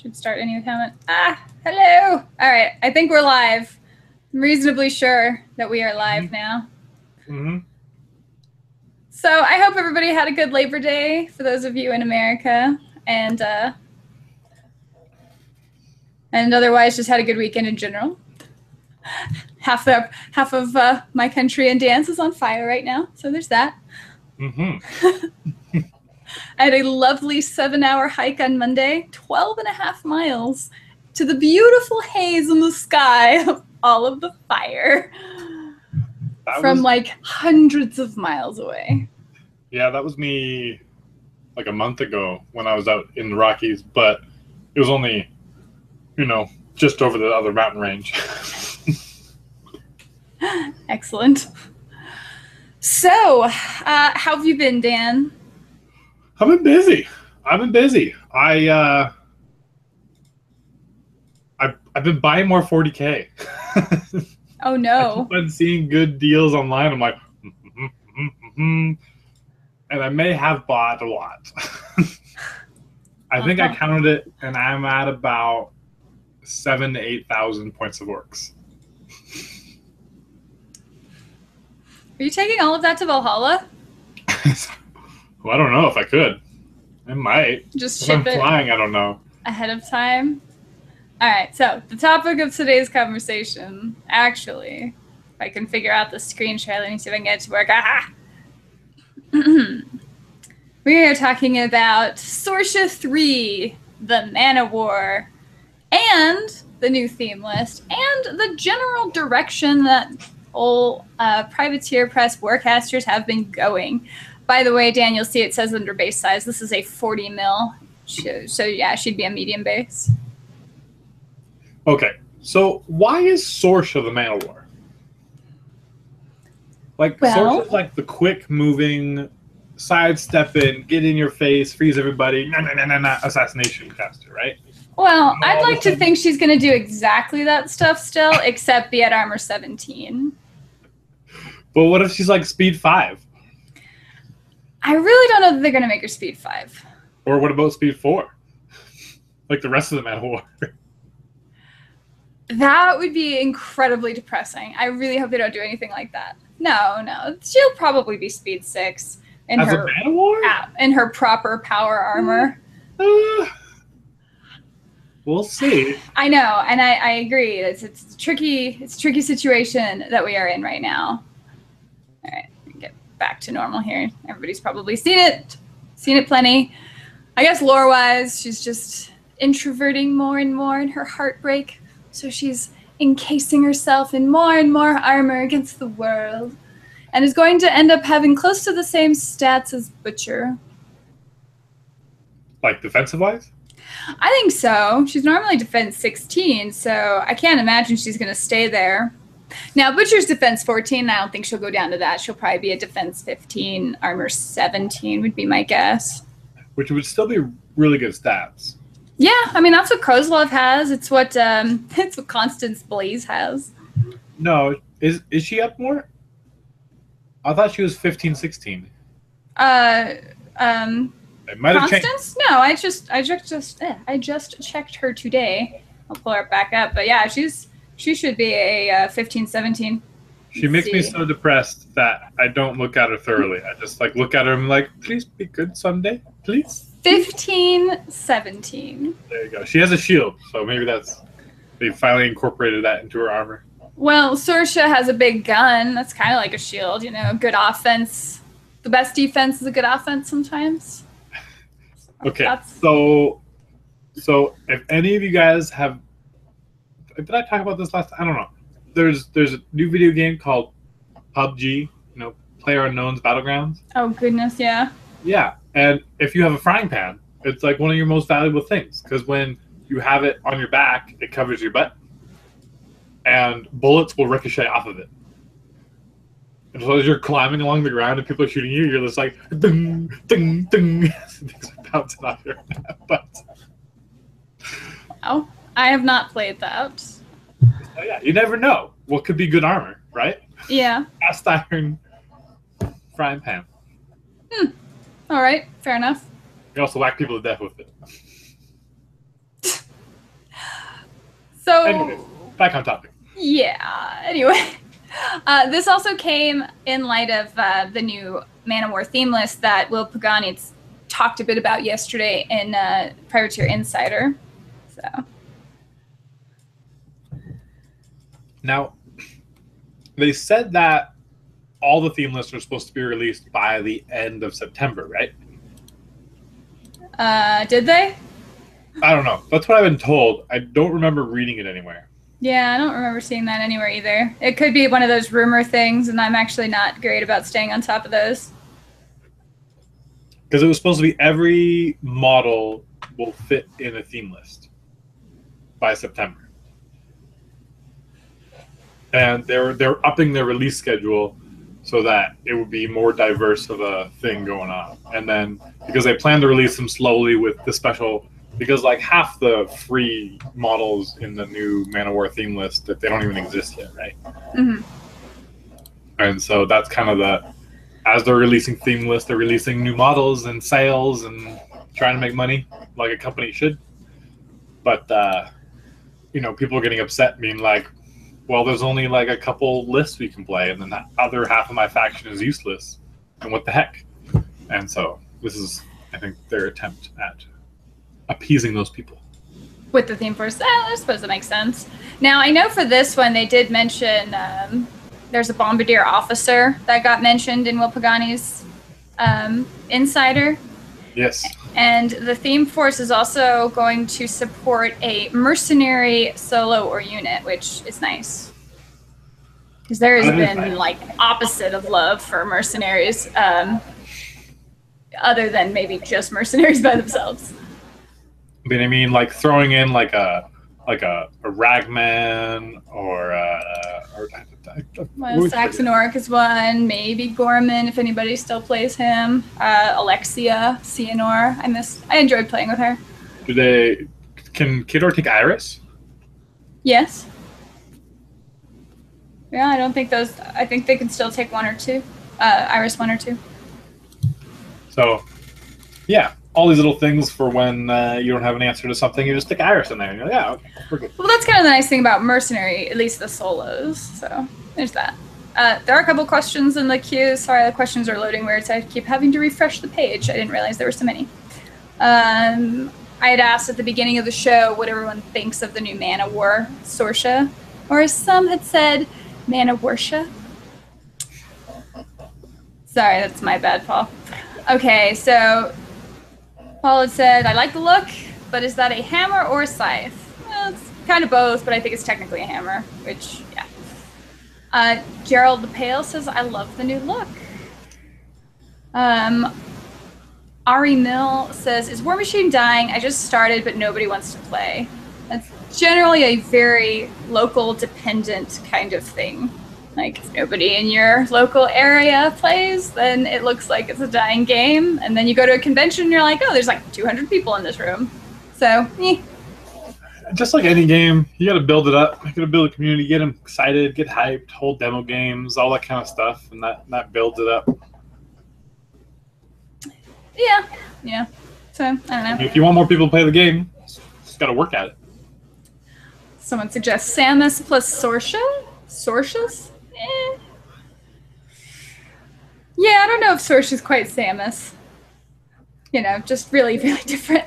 Should start any comment. Hello. All right. I think we're live. I'm reasonably sure that we are live now. Mm-hmm. So I hope everybody had a good Labor Day for those of you in America, and otherwise just had a good weekend in general. Half of my country and dance is on fire right now, so there's that. Mm-hmm. I had a lovely 7-hour hike on Monday, 12.5 miles, to the beautiful haze in the sky of all of the fire from like hundreds of miles away. Yeah, that was me like a month ago when I was out in the Rockies, but it was only, just over the other mountain range. Excellent. So, how have you been, Dan? I've been busy. I've been buying more 40K. Oh no! I've been seeing good deals online. I'm like, and I may have bought a lot. I think I counted it, and I'm at about 7,000 to 8,000 points of orcs. Are you taking all of that to Valhalla? Well, I don't know if I could. I might. Just if ship I'm it flying, I don't know. Ahead of time. All right, so the topic of today's conversation, actually, if I can figure out the screen share, let me see if I can get it to work. We are talking about Sorscha 3, the Mana War, and the new theme list, and the general direction that all privateer press Warcasters have been going. By the way, Dan, you'll see it says under base size, this is a 40 mil. So yeah, she'd be a medium base. Okay, so why is Sorscha the Mana War? Sorscha's like the quick moving, sidestep in, get in your face, freeze everybody, assassination caster, right? Well, I'd like to think she's going to do exactly that stuff still, except be at armor 17. But what if she's like speed 5? I really don't know that they're going to make her speed 5. Or what about speed 4? Like the rest of the Mana War. That would be incredibly depressing. I really hope they don't do anything like that. No. She'll probably be speed 6 in As her a Mana War? In her proper power armor. We'll see. I know, and I agree. It's a tricky situation that we are in right now. All right, get back to normal here. Everybody's probably seen it plenty. I guess lore-wise, she's just introverting more and more in her heartbreak, so she's encasing herself in more and more armor against the world, and is going to end up having close to the same stats as Butcher. Like defensive-wise? I think so. She's normally defense 16, so I can't imagine she's going to stay there. Now, Butcher's defense 14, I don't think she'll go down to that. She'll probably be a defense 15, armor 17 would be my guess. Which would still be really good stats. Yeah, I mean, that's what Kozlov has. It's what Constance Blaze has. No, is she up more? I thought she was 15, 16. It might have Constance? No, I just checked her today. I'll pull her back up, but yeah, she should be a 15, 17. She makes me so depressed that I don't look at her thoroughly. I just look at her and I'm like, please be good someday, please. 15, 17. There you go. She has a shield, so maybe they finally incorporated that into her armor. Well, Sorscha has a big gun. That's kind of like a shield, good offense. The best defense is a good offense sometimes. Okay, so if any of you guys have, did I talk about this last time? I don't know. There's a new video game called PUBG, PlayerUnknown's Battlegrounds. Oh goodness, yeah. Yeah, and if you have a frying pan, it's like one of your most valuable things, because when you have it on your back, it covers your butt, and bullets will ricochet off of it. And so as you're climbing along the ground and people are shooting you, you're just like, ding, ding, ding. Things are bouncing off your butt. Wow. I have not played that. So yeah, you never know what could be good armor, right? Yeah. Cast iron frying pan. All right, fair enough. You also whack people to death with it. Anyways, back on topic. Yeah. Anyway, this also came in light of the new Man of War theme list that Will Pagani talked a bit about yesterday in Privateer Insider. So now, they said that all the theme lists are supposed to be released by the end of September, right? Did they? I don't know. That's what I've been told. I don't remember reading it anywhere. Yeah, I don't remember seeing that anywhere either. It could be one of those rumor things, and I'm actually not great about staying on top of those. Because it was supposed to be every model will fit in a theme list by September. And they're upping their release schedule so that it would be more diverse of a thing going on. And then because they plan to release them slowly with the special, because like half the free models in the new Man of War theme list that they don't even exist yet, right? Mm-hmm. And so that's kind of as they're releasing theme lists, they're releasing new models and sales and trying to make money like a company should. But people are getting upset, being like, well, there's only like a couple lists we can play, and then that other half of my faction is useless. And what the heck? And so this is, I think, their attempt at appeasing those people. With the theme force, I suppose that makes sense. Now, I know for this one, they did mention there's a Bombardier officer that got mentioned in Will Pagani's Insider. Yes. And the theme force is also going to support a mercenary solo or unit, which is nice. Because there has been like opposite of love for mercenaries, other than maybe just mercenaries by themselves. But I mean, like throwing in like a ragman or Saxon Orc is one. Maybe Gorman, if anybody still plays him. Alexia Cianor. I enjoyed playing with her. Can Kidor take Iris? Yes. Yeah, I don't think those. I think they can still take one or two. Iris 1 or 2. So, yeah. All these little things for when you don't have an answer to something, you just stick Iris in there. And you're like, yeah, okay, we're good. Well, that's kind of the nice thing about Mercenary, at least the solos. So there's that. There are a couple questions in the queue. Sorry, the questions are loading weird, so I keep having to refresh the page. I didn't realize there were so many. I had asked at the beginning of the show what everyone thinks of the new Man of War Sorscha, or as some had said, Man of Warsha. Sorry, that's my bad, Paul. Okay, so Paul had said, I like the look, but is that a hammer or a scythe? Well, it's kind of both, but I think it's technically a hammer, which, yeah. Gerald the Pale says, I love the new look. Ari Mill says, is War Machine dying? I just started, but nobody wants to play. That's generally a very local dependent kind of thing. Like, if nobody in your local area plays, then it looks like it's a dying game. And then you go to a convention and you're like, oh, there's like 200 people in this room. So, Just like any game, you got to build it up. You got to build a community, get them excited, get hyped, hold demo games, all that kind of stuff. And that builds it up. Yeah. So, I don't know. If you want more people to play the game, just got to work at it. Someone suggests Samus plus Sorscha? Sorshas? Yeah, I don't know if Sorscha's quite Samus. Just really, really different.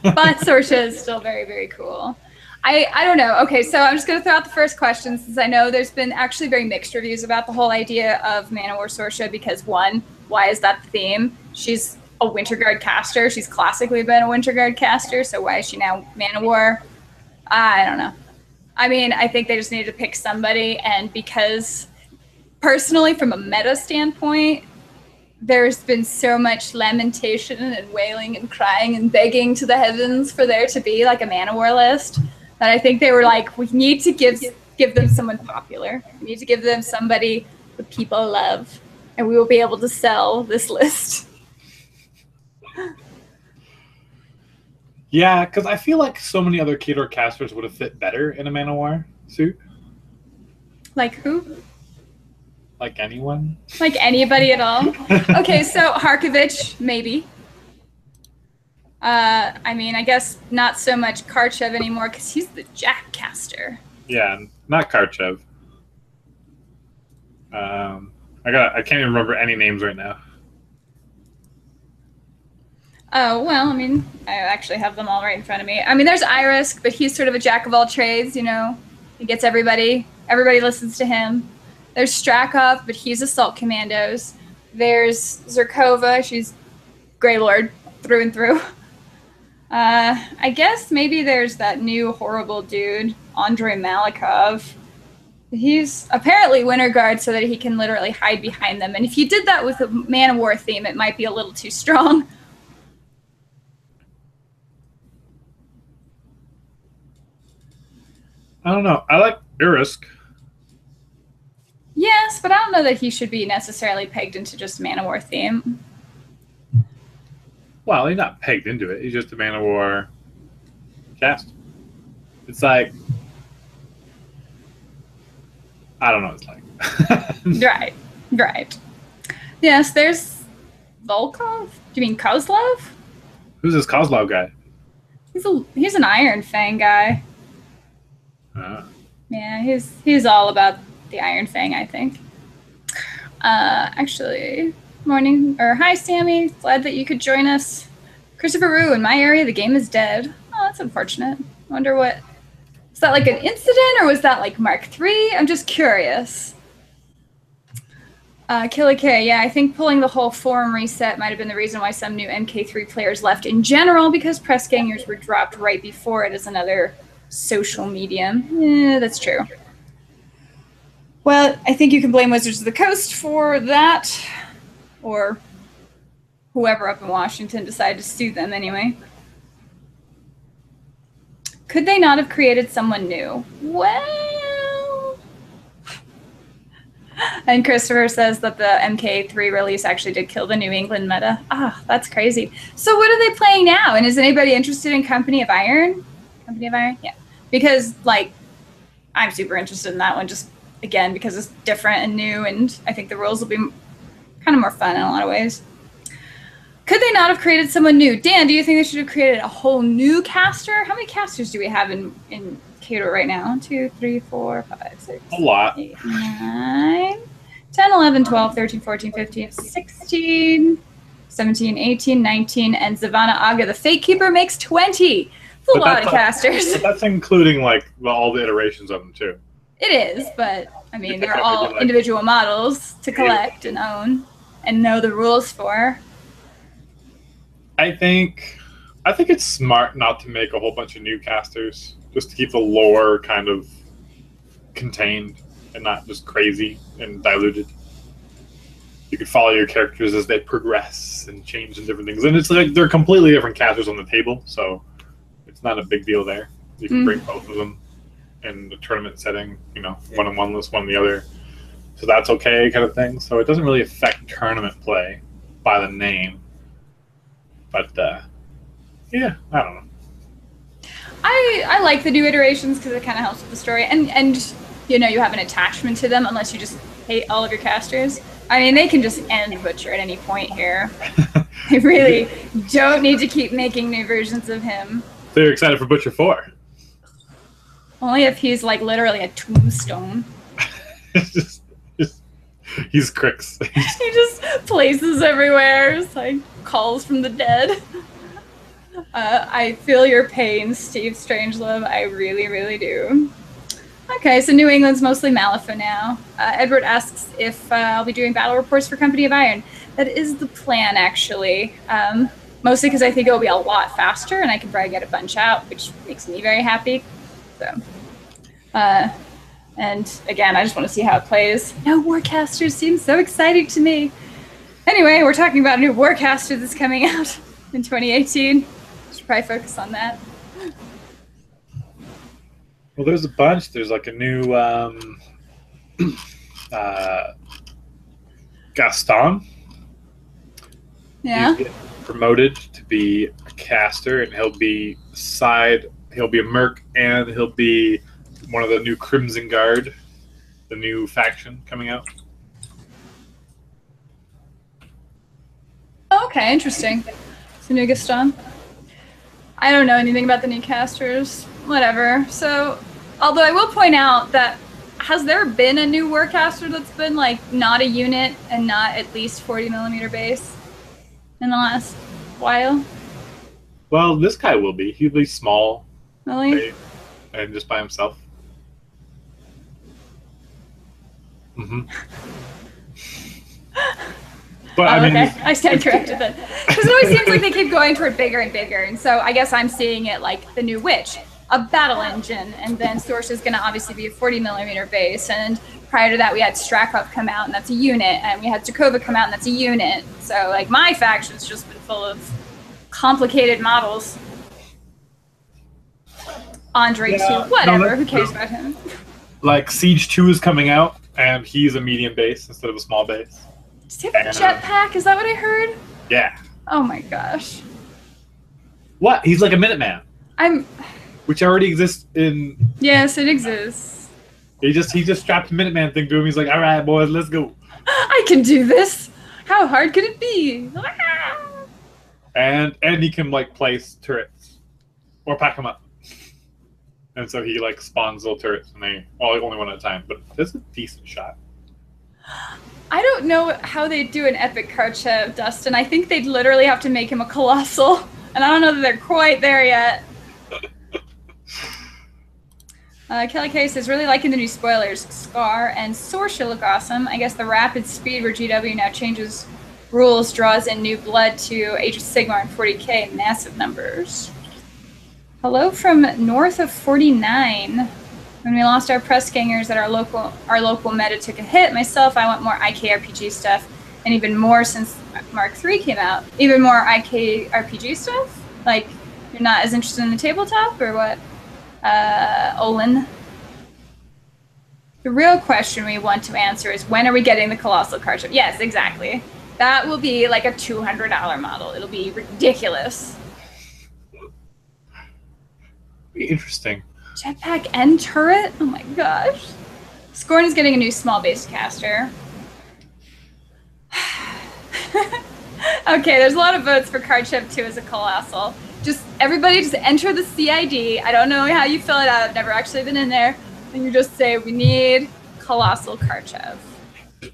But Sorscha is still very, very cool. I don't know. Okay, so I'm just going to throw out the first question, since I know there's been actually very mixed reviews about the whole idea of Man of War Sorscha, because one, why is that the theme? She's a Winter Guard caster. She's classically been a Winter Guard caster, so why is she now Man of War? I don't know. I mean, I think they just needed to pick somebody, and because personally, from a meta standpoint, there's been so much lamentation and wailing and crying and begging to the heavens for there to be like a Man of War list, that I think they were like, we need to give them someone popular. We need to give them somebody that people love, and we will be able to sell this list. Yeah, because I feel like so many other Khador casters would have fit better in a Man of War suit. Like who? Like anyone? Like anybody at all? Okay, so Harkovich, maybe. I mean, I guess not so much Karchev anymore because he's the Jackcaster. Yeah, not Karchev. I can't even remember any names right now. Oh, well, I mean, I actually have them all right in front of me. I mean, there's Irisk, but he's sort of a jack of all trades, you know. He gets everybody. Everybody listens to him. There's Strakov, but he's Assault Commandos. There's Zerkova. She's Grey Lord through and through. I guess maybe there's that new horrible dude, Andrei Malikov. He's apparently Winter Guard so that he can literally hide behind them. And if you did that with a Man of War theme, it might be a little too strong. I don't know. I like Irisk. Yes, but I don't know that he should be necessarily pegged into just Man of War theme. Well, he's not pegged into it. He's just a Man of War cast. It's like, I don't know what it's like. Right. Yes, there's Volkov. Do you mean Kozlov? Who's this Kozlov guy? He's an Iron Fang guy. Yeah, he's all about the Iron Fang, I think. Actually, hi Sammy, glad that you could join us. Christopher Rue, in my area the game is dead. Oh, that's unfortunate. I wonder was that like an incident or was that like Mark III? I'm just curious. Killer K, yeah, I think pulling the whole forum reset might have been the reason why some new MK3 players left in general, because press gangers were dropped right before it as another social medium. Yeah, that's true. Well, I think you can blame Wizards of the Coast for that, or whoever up in Washington decided to sue them anyway. Could they not have created someone new? Well... And Christopher says that the MK3 release actually did kill the New England meta. Ah, that's crazy. So what are they playing now? And is anybody interested in Company of Iron? Company of Iron? Yeah. Because, like, I'm super interested in that one just, again, because it's different and new, and I think the rules will be kind of more fun in a lot of ways. Could they not have created someone new? Dan, do you think they should have created a whole new caster? How many casters do we have in Cato right now? 1, 2, 3, 4, 5, 6, a lot. 8, 9, 10, 11, 12, 13, 14, 15, 16, 17, 18, 19, and Zavana Aga, the Fate Keeper, makes 20. It's a lot of casters. But that's including like all the iterations of them too. It is, but I mean they're all individual models to collect and own and know the rules for. I think it's smart not to make a whole bunch of new casters, just to keep the lore kind of contained and not just crazy and diluted. You can follow your characters as they progress and change and different things. And it's like they're completely different casters on the table, so it's not a big deal there. You can bring both of them in the tournament setting, you know, one on one list, one on the other. So that's okay kind of thing. So it doesn't really affect tournament play by the name. But, yeah, I don't know. I like the new iterations because it kind of helps with the story. And, you know, you have an attachment to them unless you just hate all of your casters. I mean, they can just end Butcher at any point here. They really don't need to keep making new versions of him. So you're excited for Butcher 4? Only if he's, like, literally a tombstone. He's Crix. He just places everywhere. It's like calls from the dead. I feel your pain, Steve Strangelove. I really, really do. Okay, so New England's mostly Malifaux now. Edward asks if I'll be doing battle reports for Company of Iron. That is the plan, actually. Mostly because I think it'll be a lot faster, and I can probably get a bunch out, which makes me very happy. So, and again, I just want to see how it plays. No, Warcasters seems so exciting to me. Anyway, we're talking about a new Warcaster that's coming out in 2018. Should probably focus on that. Well, there's a bunch. There's like a new Gaston. Yeah. He's getting promoted to be a caster, and he'll be a merc, and he'll be one of the new Crimson Guard, the new faction coming out. Okay, interesting. So new Gaston. I don't know anything about the new casters. Whatever. So, although I will point out that has there been a new Warcaster that's been like not a unit and not at least 40mm base in the last while? Well, this guy will be. He'll be small. Really? And just by himself. Mm-hmm. But I mean, okay. I stand corrected then. Because it always seems like they keep going toward bigger and bigger, and so I guess I'm seeing it like the new Witch, a battle engine, and then Sorscha is going to obviously be a 40mm base, and prior to that we had Strakov come out, and that's a unit, and we had Zakova come out, and that's a unit. So like my faction's just been full of complicated models. Andre too, whatever. Who cares about him? Like Siege 2 is coming out, and he's a medium base instead of a small base. Does he have a jetpack? Is that what I heard? Yeah. Oh my gosh. What? He's like a Minuteman. Which already exists in. Yes, it exists. He just strapped a Minuteman thing to him. He's like, all right, boys, let's go. I can do this. How hard could it be? And he can like place turrets or pack them up. And so he like spawns little turrets, and they only one at a time. But it's a decent shot. I don't know how they do an epic Karchev, Dustin. I think they'd literally have to make him a colossal, and I don't know that they're quite there yet. Kelly K says, really liking the new spoilers. Scar and Sorscha look awesome. I guess the rapid speed where GW now changes rules draws in new blood to Age of Sigmar and 40k in massive numbers. Hello from north of 49. When we lost our press gangers at our local meta took a hit. Myself, I want more IK-RPG stuff, and even more since Mark III came out. Even more IK-RPG stuff? Like, you're not as interested in the tabletop, or what? Olin? The real question we want to answer is, when are we getting the Colossal Karchev? Yes, exactly. That will be like a $200 model. It'll be ridiculous. Be interesting. Jetpack and turret? Oh my gosh. Scorn is getting a new small base caster. Okay, there's a lot of votes for Karchev 2 as a colossal. Everybody just enter the CID. I don't know how you fill it out. I've never actually been in there. And you just say, we need colossal Karchev.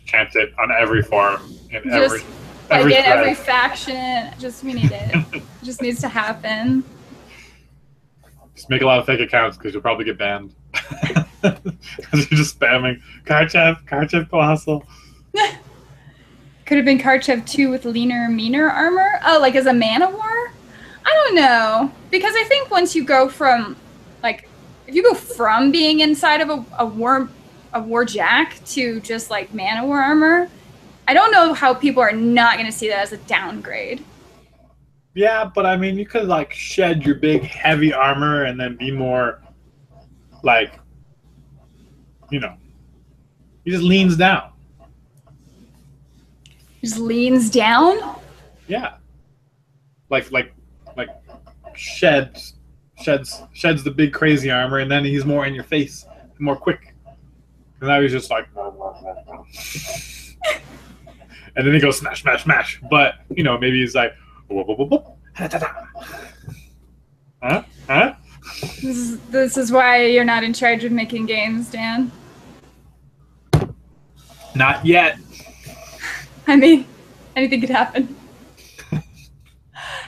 Chant it on every forum. In every faction. We need it. It just needs to happen. Just make a lot of fake accounts because you'll probably get banned. Because you're just spamming Karchev Colossal. Could have been Karchev 2 with leaner, meaner armor? Oh, like as a man-of-war? I don't know. Because I think once you go from, like, if you go from being inside of a warjack to just, like, man-of-war armor, I don't know how people are not going to see that as a downgrade. Yeah, but I mean, you could like shed your big heavy armor and then be more like, he just leans down. Just leans down? Yeah. Like sheds the big crazy armor, and then he's more in your face, more quick. And now he's just like, and then he goes smash, smash, smash. But maybe he's like. Huh? This is why you're not in charge of making games, Dan. Not yet. I mean, anything could happen.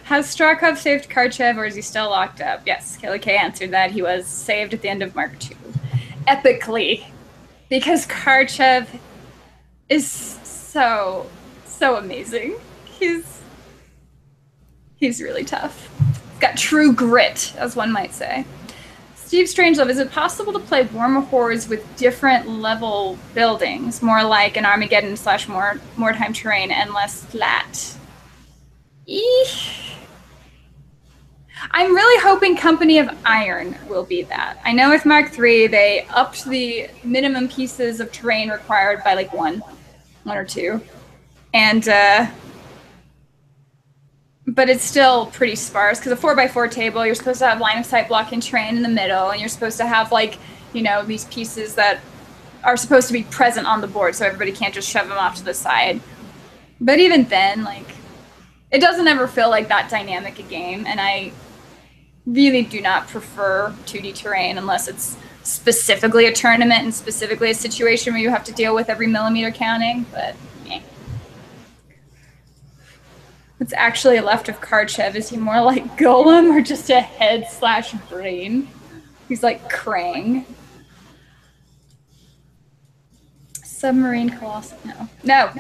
Has Strakov saved Karchev, or is he still locked up? Yes, Kelly K answered that. He was saved at the end of Mark II. Epically. Because Karchev is so amazing. He's really tough. He's got true grit, as one might say. Steve Strangelove, is it possible to play Warmer Hordes with different level buildings, more like an Armageddon / Mordheim terrain and less flat? Eesh. I'm really hoping Company of Iron will be that. I know with Mark III, they upped the minimum pieces of terrain required by like one or two. And, but it's still pretty sparse because a 4x4 table, you're supposed to have line of sight blocking terrain in the middle, and you're supposed to have like, these pieces that are supposed to be present on the board so everybody can't just shove them off to the side. But even then, like, it doesn't ever feel like that dynamic a game, and really do not prefer 2D terrain unless it's specifically a tournament and specifically a situation where you have to deal with every millimeter counting, but eh. What's actually left of Karchev? Is he more like Golem or just a head/brain? He's like Krang. Submarine Colossus. No. No.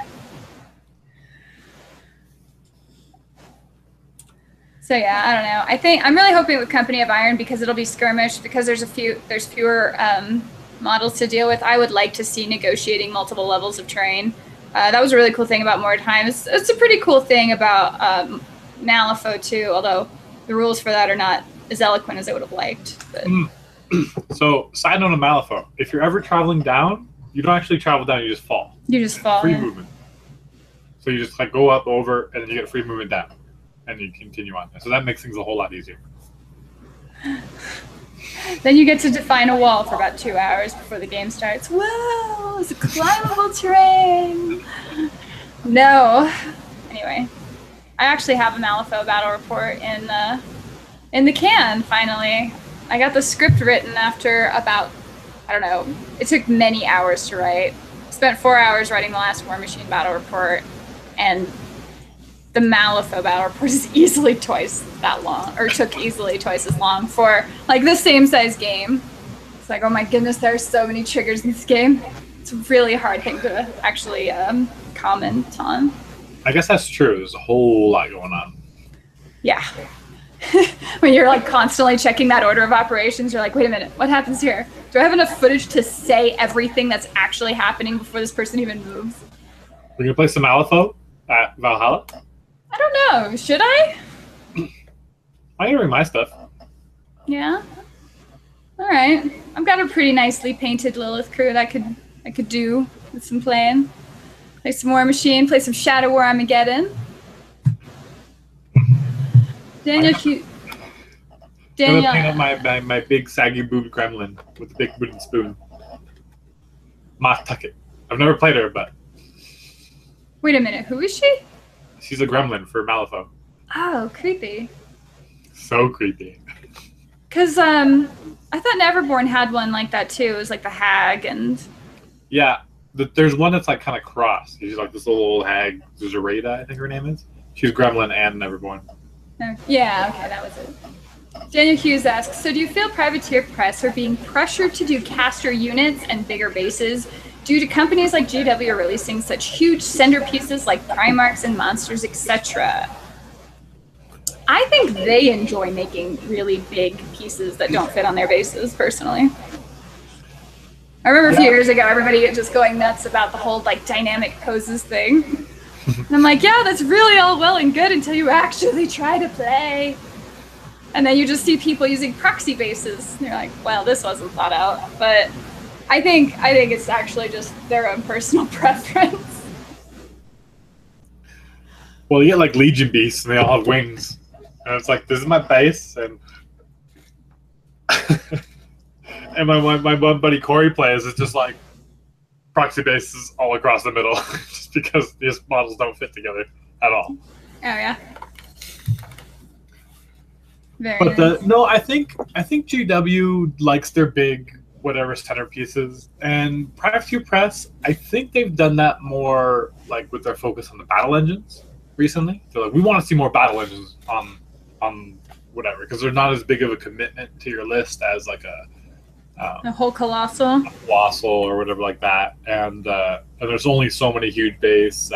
So yeah, I don't know. I think I'm really hoping with Company of Iron, because it'll be skirmish, because there's fewer models to deal with. I would like to see negotiating multiple levels of terrain. That was a really cool thing about Mordheim. It's a pretty cool thing about Malifaux too, although the rules for that are not as eloquent as I would have liked. But. So, side note of Malifaux, if you're ever traveling down, you don't actually travel down, you just fall. You just fall. Free movement. So you just like go up, over, and then you get free movement down. And you continue on. So that makes things a whole lot easier. Then you get to define a wall for about 2 hours before the game starts. Whoa, it's a climbable terrain. No. Anyway, I actually have a Malifaux battle report in the can, finally. I got the script written after about, I don't know, it took many hours to write. Spent 4 hours writing the last War Machine battle report, and the Malifaux battle report is easily twice that long, or took easily twice as long for like the same size game. It's like, oh my goodness, there are so many triggers in this game. It's a really hard thing to actually comment on. I guess that's true. There's a whole lot going on. Yeah. When you're like constantly checking that order of operations, you're like, wait a minute, what happens here? Do I have enough footage to say everything that's actually happening before this person even moves? We're gonna play some Malifaux at Valhalla? I don't know. Should I? I can bring my stuff. Yeah. All right. I've got a pretty nicely painted Lilith crew that I could do with some playing. Play some War Machine. Play some Shadow War Armageddon. Daniel. I'm gonna paint up my big saggy boobed gremlin with a big wooden spoon. Moth Tucket. I've never played her, but. Wait a minute. Who is she? She's a gremlin for Malifaux. Oh, creepy. So creepy. Because I thought Neverborn had one like that too. It was like the hag and... Yeah, there's one that's like kind of cross. She's like this little old hag, Zoraida, I think her name is. She's gremlin and Neverborn. Yeah, okay, that was it. Daniel Hughes asks, so do you feel Privateer Press are being pressured to do caster units and bigger bases due to companies like GW releasing such huge centerpieces like Primarchs and Monsters, etc.? I think they enjoy making really big pieces that don't fit on their bases, personally. I remember a few years ago, everybody just going nuts about the whole like dynamic poses thing. And I'm like, yeah, that's really all well and good until you actually try to play. And then you just see people using proxy bases. And you're like, well, this wasn't thought out. But I think it's actually just their own personal preference. Well, you get like Legion beasts, and they all have wings, and it's like, this is my base, and and my one buddy Corey plays is just like proxy bases all across the middle, just because these models don't fit together at all. Oh yeah. Very but nice. No, I think GW likes their big whatever centerpieces, and Privateer Press, I think they've done that more like with their focus on the battle engines recently. They're like, we want to see more battle engines on whatever, because they're not as big of a commitment to your list as like a whole colossal or whatever like that, and there's only so many huge base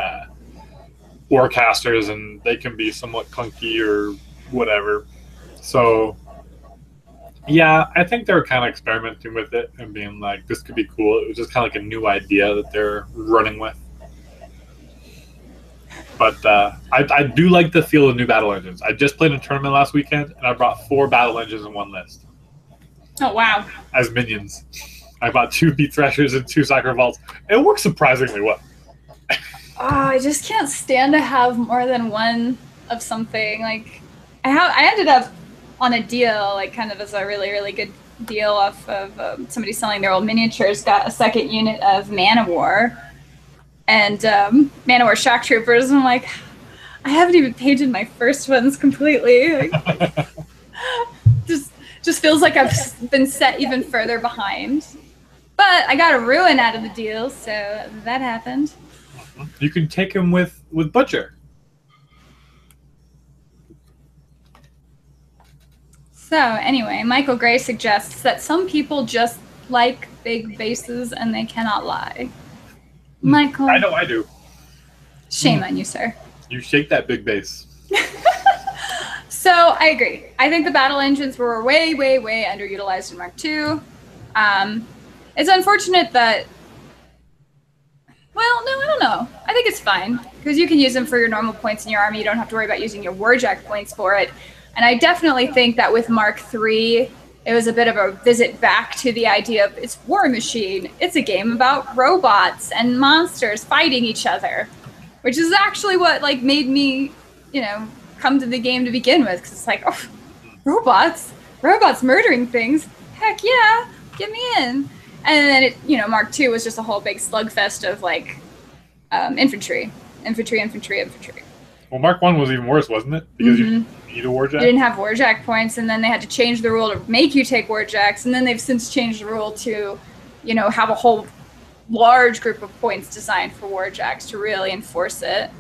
Warcasters, and they can be somewhat clunky or whatever. So yeah, I think they're kind of experimenting with it and being like, this could be cool. It was just kind of like a new idea that they're running with. But I do like the feel of new battle engines. I just played a tournament last weekend, and I brought 4 battle engines in one list. Oh, wow. As minions. I bought 2 Beat Threshers and 2 Sacred Vaults. It works surprisingly well. Oh, I just can't stand to have more than one of something. Like, I ended up on a deal, like kind of as a really, really good deal off of somebody selling their old miniatures, got a second unit of Man-O-War and Man-O-War Shock Troopers. And I'm like, I haven't even painted my first ones completely. Like, Just feels like I've been set even further behind. But I got a ruin out of the deal, so that happened. You can take him with Butcher. So anyway, Michael Gray suggests that some people just like big bases and they cannot lie. Michael. I know I do. Shame on you, sir. You shake that big base. So I agree. I think the battle engines were way, way, way underutilized in Mark II. It's unfortunate that, well, no, I don't know. I think it's fine because you can use them for your normal points in your army. You don't have to worry about using your Warjack points for it. And I definitely think that with Mark III, it was a bit of a visit back to the idea of it's War Machine. It's a game about robots and monsters fighting each other, which is actually what like made me, come to the game to begin with. Because it's like, oh, robots murdering things. Heck yeah, get me in. And then Mark II was just a whole big slugfest of like infantry. Well, Mark I was even worse, wasn't it? Because you need a Warjack? You didn't have Warjack points, and then they had to change the rule to make you take Warjacks, and then they've since changed the rule to, have a whole large group of points designed for Warjacks to really enforce it.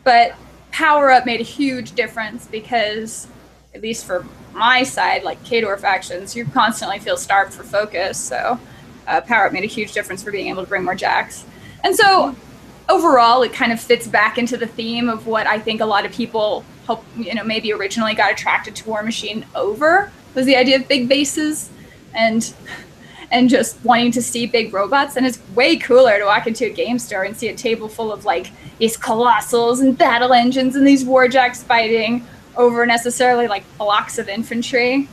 But Power Up made a huge difference because, at least for my side, like Khador factions, you constantly feel starved for focus, so Power Up made a huge difference for being able to bring more Jacks. And so overall, it kind of fits back into the theme of what I think a lot of people hope, maybe originally got attracted to War Machine over, was the idea of big bases and just wanting to see big robots. And it's way cooler to walk into a game store and see a table full of like these colossals and battle engines and these Warjacks fighting over necessarily like blocks of infantry.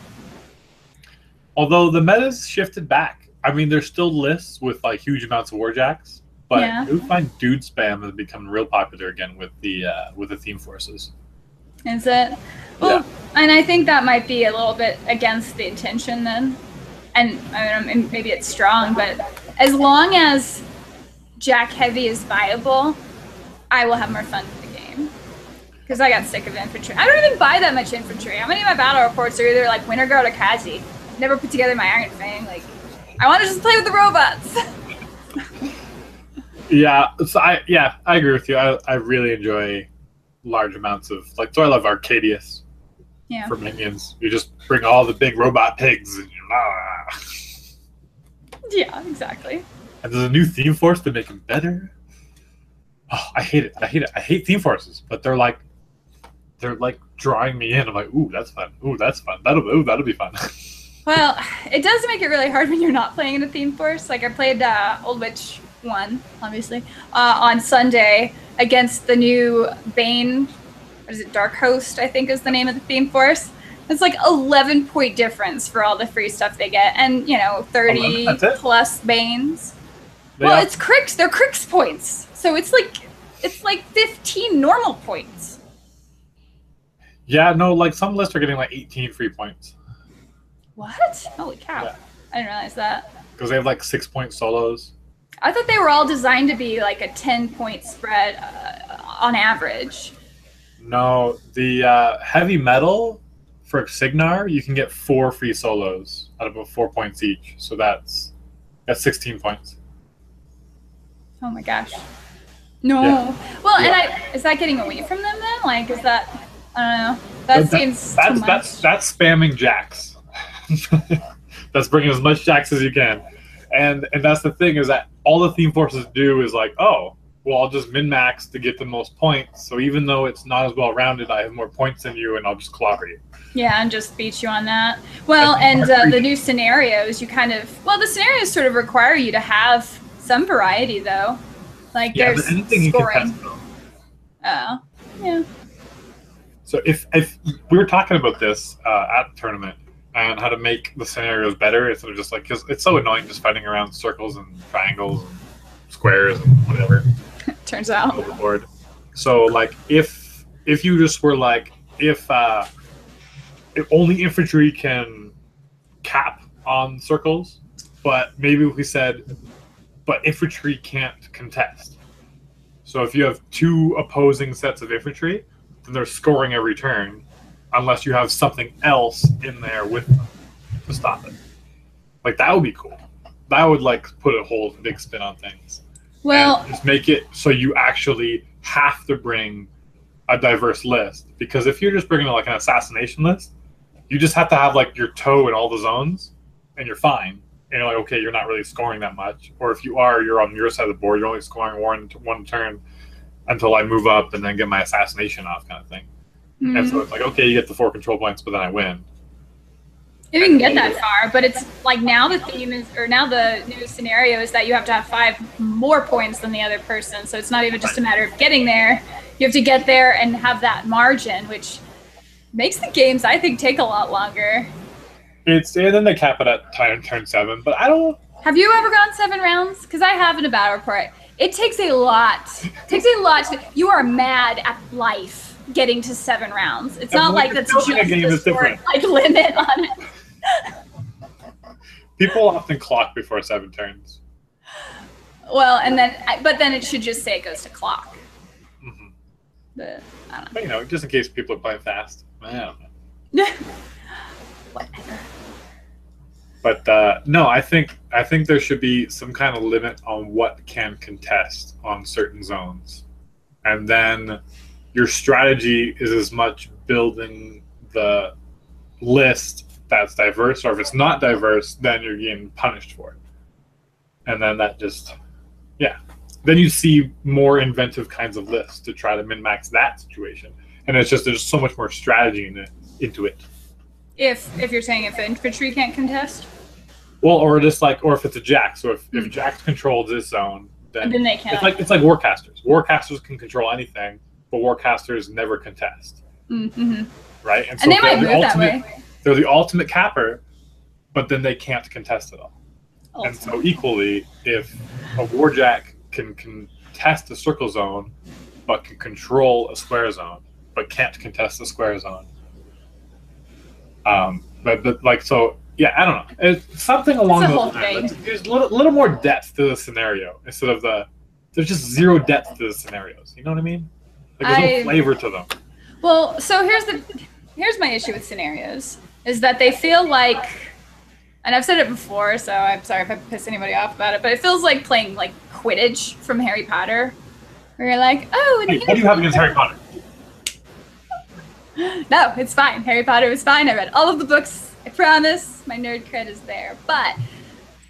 Although the meta's shifted back. I mean, there's still lists with like huge amounts of Warjacks. But I do find dude spam has become real popular again with the theme forces. Is it? Well, and I think that might be a little bit against the intention then. And I mean, maybe it's strong, but as long as Jack Heavy is viable, I will have more fun with the game. Because I got sick of infantry. I don't even buy that much infantry. How many of my battle reports are either like Winter Guard or Kazi? Never put together my Iron Fang. Like, I want to just play with the robots. Yeah, so I agree with you. I really enjoy large amounts of so I love Arcadius for minions. You just bring all the big robot pigs and Yeah, exactly. And there's a new theme force to make them better. Oh, I hate it. I hate theme forces, but they're like drawing me in. I'm like, ooh, that's fun. Ooh, that's fun. That'll be fun. Well, it does make it really hard when you're not playing in a theme force. Like I played Old Witch 1, obviously, on Sunday against the new Bane, what is it, Dark Host, I think is the name of the theme force. It's like 11-point difference for all the free stuff they get, and 30 plus Banes. Well, it's Crix. They're Crix points, so it's like 15 normal points. Yeah, no, like some lists are getting like 18 free points. What? Holy cow! Yeah. I didn't realize that. Because they have like 6-point solos. I thought they were all designed to be like a 10-point spread on average. No, the heavy metal for Signar, you can get 4 free solos out of 4 points each. So that's 16 points. Oh my gosh. No. Yeah. Well, and is that getting away from them then? Like, is that, I don't know. Seems too much. That's spamming jacks. That's bringing as much jacks as you can. And that's the thing, is that all the theme forces do is like, oh, well, I'll just min-max to get the most points. So even though it's not as well-rounded, I have more points than you, and I'll just clobber you. Yeah, and just beat you on that. Well, and the new scenarios, the scenarios sort of require you to have some variety, though. Like, there's anything scoring. You can test, oh, yeah. So if we were talking about this at the tournament, and how to make the scenarios better instead of just like, because it's so annoying just fighting around circles and triangles and squares and whatever. Turns out. Overboard. So like if you just were like, if only infantry can cap on circles, but maybe if we said, but infantry can't contest. So if you have 2 opposing sets of infantry, then they're scoring every turn, unless you have something else in there with them. to stop it. Like, that would be cool. That would, like, put a whole big spin on things. Well, and just make it so you actually have to bring a diverse list. Because if you're just bringing, like, an assassination list, you just have to have, like, your toe in all the zones, and you're fine. And you're like, okay, you're not really scoring that much. Or if you are, you're on your side of the board. You're only scoring one turn until I move up and then get my assassination off, kind of thing. Mm-hmm. And so it's like, okay, you get the 4 control points, but then I win. If you can get that far, but it's like now the theme is, or now the new scenario is that you have to have 5 more points than the other person. So it's not even just a matter of getting there. You have to get there and have that margin, which makes the games, I think, take a lot longer. And then they cap it at turn 7, but I don't... Have you ever gone 7 rounds? Because I have in a battle report. It takes a lot. You are mad at life getting to 7 rounds. It's not like that's just a sport, like, limit on it. People often clock before 7 turns. Well, but then it should just say it goes to clock. Mm-hmm. But I don't know. But, you know, just in case people are playing fast. I don't know. Whatever. But no, I think there should be some kind of limit on what can contest on certain zones, and then your strategy is as much building the list that's diverse, or if it's not diverse, then you're getting punished for it. And then that just, yeah. Then you see more inventive kinds of lists to try to min-max that situation. And it's just, there's so much more strategy into it. If you're saying if infantry can't contest? Well, or just like, or if it's a Jack. So if Jack's controls this zone, then they can't. It's like Warcasters. Warcasters can control anything, but Warcasters never contest. Mm-hmm. Right? And so they might move that way. They're the ultimate capper, but then they can't contest it all. And so equally, if a Warjack can contest a circle zone, but can control a square zone, but can't contest a square zone. But like, so, yeah, I don't know. It's something along those lines. There's a little more depth to the scenario instead of there's just zero depth to the scenarios. You know what I mean? Like, there's no flavor to them. Well, so here's my issue with scenarios, is that they feel like, and I've said it before, so I'm sorry if I piss anybody off about it, but it feels like playing like Quidditch from Harry Potter, where you're like, oh, hey, what do you have against Harry Potter? No, it's fine. Harry Potter was fine. I read all of the books. I promise. My nerd cred is there. But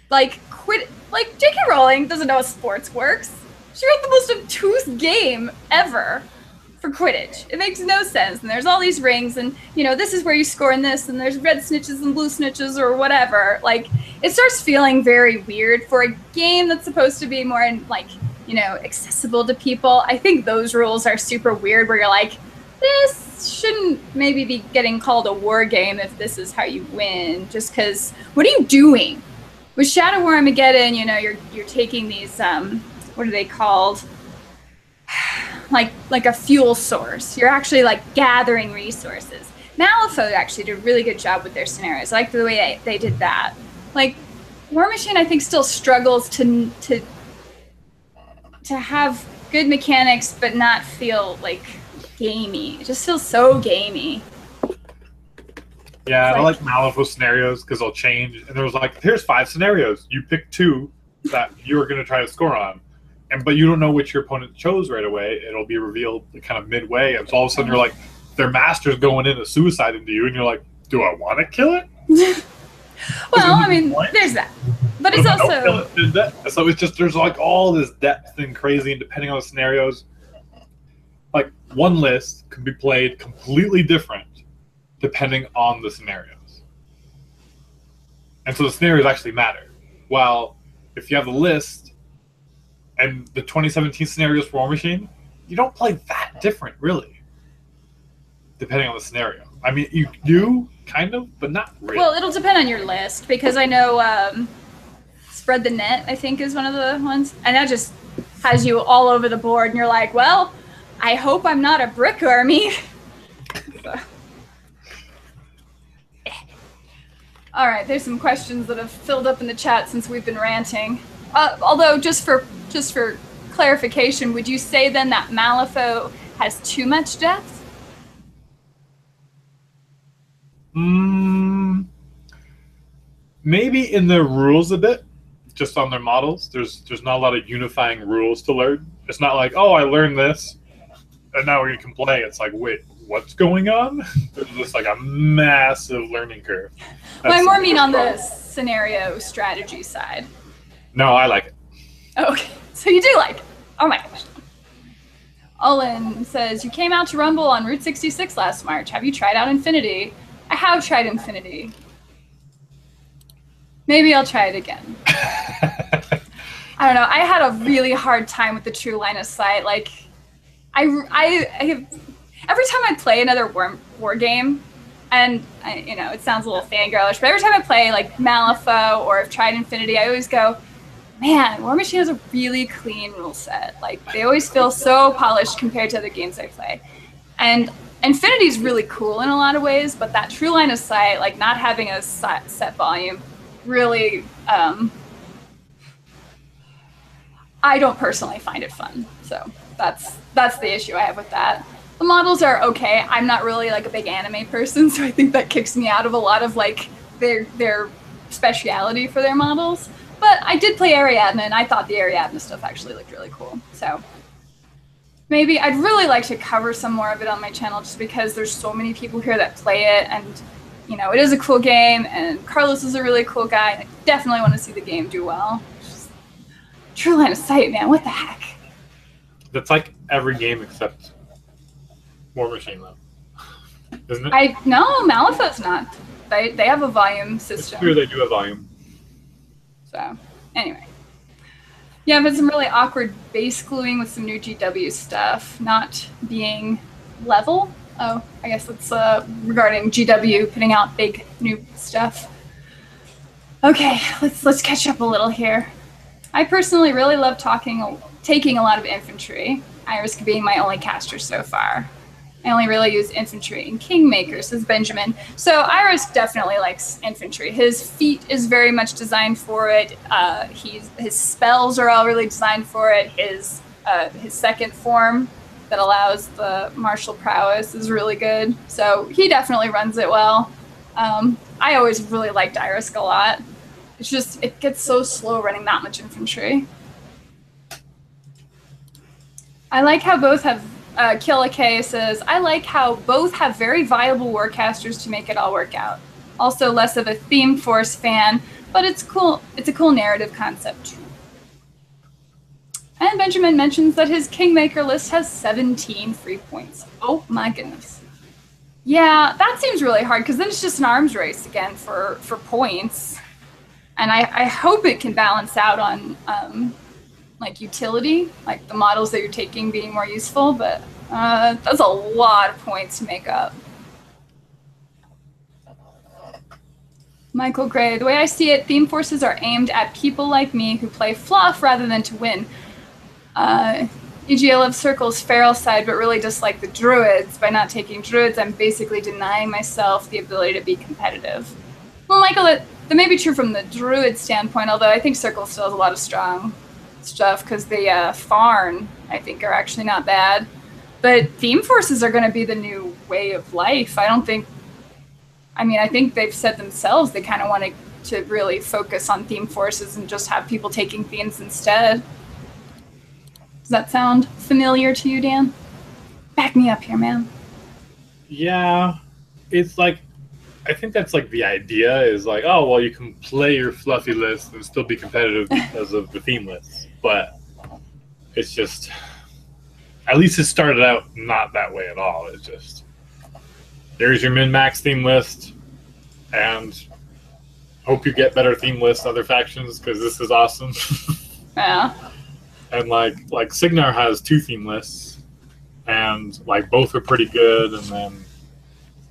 like J.K. Rowling doesn't know how sports works. She wrote the most obtuse game ever for Quidditch. It makes no sense. And there's all these rings, and you know, this is where you score in this, and there's red snitches and blue snitches or whatever. Like, it starts feeling very weird for a game that's supposed to be more like, you know, accessible to people. I think those rules are super weird, where you're like, this shouldn't maybe be getting called a war game if this is how you win. Just because, what are you doing? With Shadow War Armageddon, you know, you're taking these what are they called? Like a fuel source. You're actually like gathering resources. Malifaux actually did a really good job with their scenarios. I like the way they did that. Like, War Machine, I think, still struggles to have good mechanics, but not feel like gamey. It just feels so gamey. Yeah, I like Malifaux scenarios because they'll change. And there was like, here's 5 scenarios. You pick 2 that you're going to try to score on. But you don't know which your opponent chose right away. It'll be revealed kind of midway. And so all of a sudden you're like, their master's going into suicide into you. And you're like, do I want to kill it? Well, I mean, there's that. But it's also... So it's just, there's like all this depth and crazy, and depending on the scenarios, like one list can be played completely different depending on the scenarios. And so the scenarios actually matter. While if you have a list and the 2017 scenarios for War Machine, you don't play that different, really, depending on the scenario. I mean, you do, kind of, but not really. Well, it'll depend on your list, because I know Spread the Net, I think, is one of the ones. And that just has you all over the board, and you're like, well, I hope I'm not a brick army. So. All right, there's some questions that have filled up in the chat since we've been ranting. Although, just for clarification, would you say then that Malifaux has too much depth? maybe in their rules a bit, just on their models. There's not a lot of unifying rules to learn. It's not like, oh, I learned this, and now we can play. It's like, wait, what's going on? There's just like a massive learning curve. Well, I more mean on the scenario strategy side. No, I like it. Oh, okay, so you do like it. Oh my gosh. Olin says, you came out to Rumble on Route 66 last March. Have you tried out Infinity? I have tried Infinity. Maybe I'll try it again. I don't know. I had a really hard time with the true line of sight. Like, I every time I play another war game, and it sounds a little fangirlish, but every time I play like Malifaux or I've tried Infinity, I always go, man, War Machine has a really clean rule set. Like, they always feel so polished compared to other games I play. And Infinity's really cool in a lot of ways, but that true line of sight, like not having a set volume, really, I don't personally find it fun. So that's the issue I have with that. The models are okay. I'm not really like a big anime person, so I think that kicks me out of a lot of like their speciality for their models. But I did play Ariadne, and I thought the Ariadne stuff actually looked really cool. So maybe I'd really like to cover some more of it on my channel, just because there's so many people here that play it, and it is a cool game, and Carlos is a really cool guy, and I definitely want to see the game do well. Just, true line of sight, man. What the heck? That's like every game except War Machine, though. Isn't it? No, Malifaux's not. They have a volume system. It's true, they do have volume. So, anyway. Yeah, I've had some really awkward base gluing with some new GW stuff, not being level. Oh, I guess that's regarding GW putting out big new stuff. Okay, let's catch up a little here. I personally really love taking a lot of infantry, Iris being my only caster so far. I only really use infantry and Kingmaker, says Benjamin. So Iris definitely likes infantry. His feat is very much designed for it. His spells are all really designed for it. His second form that allows the martial prowess is really good. So he definitely runs it well. I always really liked Iris a lot. It's just, it gets so slow running that much infantry. I like how both have Kill a K says, I like how both have very viable Warcasters to make it all work out. Also less of a theme force fan, but it's cool. It's a cool narrative concept too. And Benjamin mentions that his Kingmaker list has 17 free points. Oh my goodness. Yeah, that seems really hard, because then it's just an arms race again for points. And I hope it can balance out on like utility, like the models that you're taking being more useful, but that's a lot of points to make up. Michael Gray, the way I see it, theme forces are aimed at people like me who play fluff rather than to win. EGL of Circle's feral side, but really dislike the druids. By not taking druids, I'm basically denying myself the ability to be competitive. Well, Michael, that may be true from the druid standpoint, although I think Circle still has a lot of strong stuff, because the Farn, I think, are actually not bad. But theme forces are going to be the new way of life. I think they've said themselves they kind of want to really focus on theme forces and just have people taking themes instead. Does that sound familiar to you, Dan? Back me up here, man. Yeah, it's like, I think that's like the idea is like, oh, well, you can play your fluffy list and still be competitive because of the theme lists. But it's just, at least it started out not that way at all. It's just, there's your min-max theme list, and hope you get better theme lists, other factions, because this is awesome. Yeah. And like Signar has 2 theme lists, and like both are pretty good, and then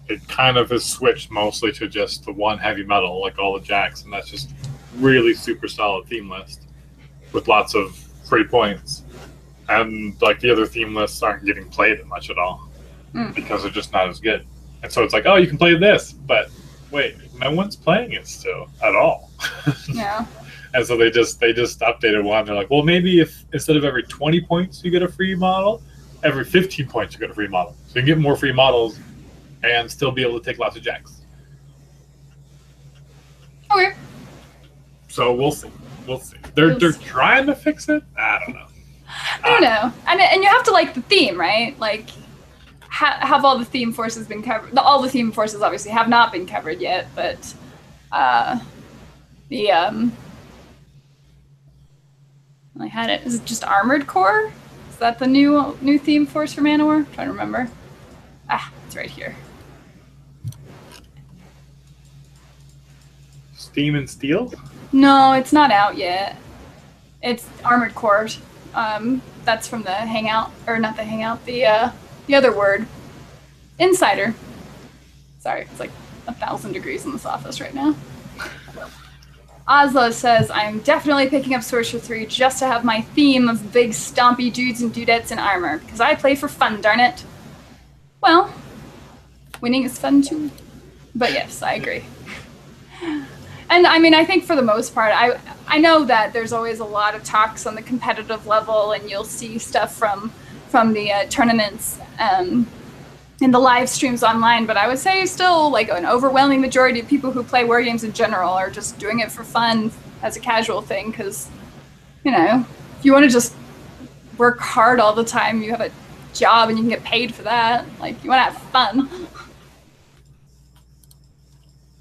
it kind of has switched mostly to just the one heavy metal, like all the jacks, and that's just really super solid theme list with lots of free points. And like the other theme lists aren't getting played much at all because they're just not as good. And so it's like, oh, you can play this, but wait, no one's playing it still at all. Yeah. And so they just updated one. They're like, well, maybe if instead of every 20 points you get a free model, every 15 points you get a free model. So you can get more free models and still be able to take lots of jacks. Okay. So we'll see. We'll see. They're trying to fix it. I don't know. I don't know. And you have to like the theme, right? Like, have all the theme forces been covered? All the theme forces obviously have not been covered yet, but I had it. Is it just Armored Core? Is that the new theme force for Manowar? I'm trying to remember. It's right here. Steam and Steel? No, it's not out yet. It's Armored Core. That's from the Hangout, or not the Hangout, the other word. Insider. Sorry, it's like 1,000 degrees in this office right now. Oslo says, I'm definitely picking up Sorscha 3 just to have my theme of big stompy dudes and dudettes in armor, because I play for fun, darn it. Well, winning is fun too. But yes, I agree. And I mean, I think for the most part, I know that there's always a lot of talks on the competitive level, and you'll see stuff from the tournaments and the live streams online, but I would say still like an overwhelming majority of people who play war games in general are just doing it for fun as a casual thing, because, you know, if you want to just work hard all the time, you have a job and you can get paid for that. Like, you want to have fun.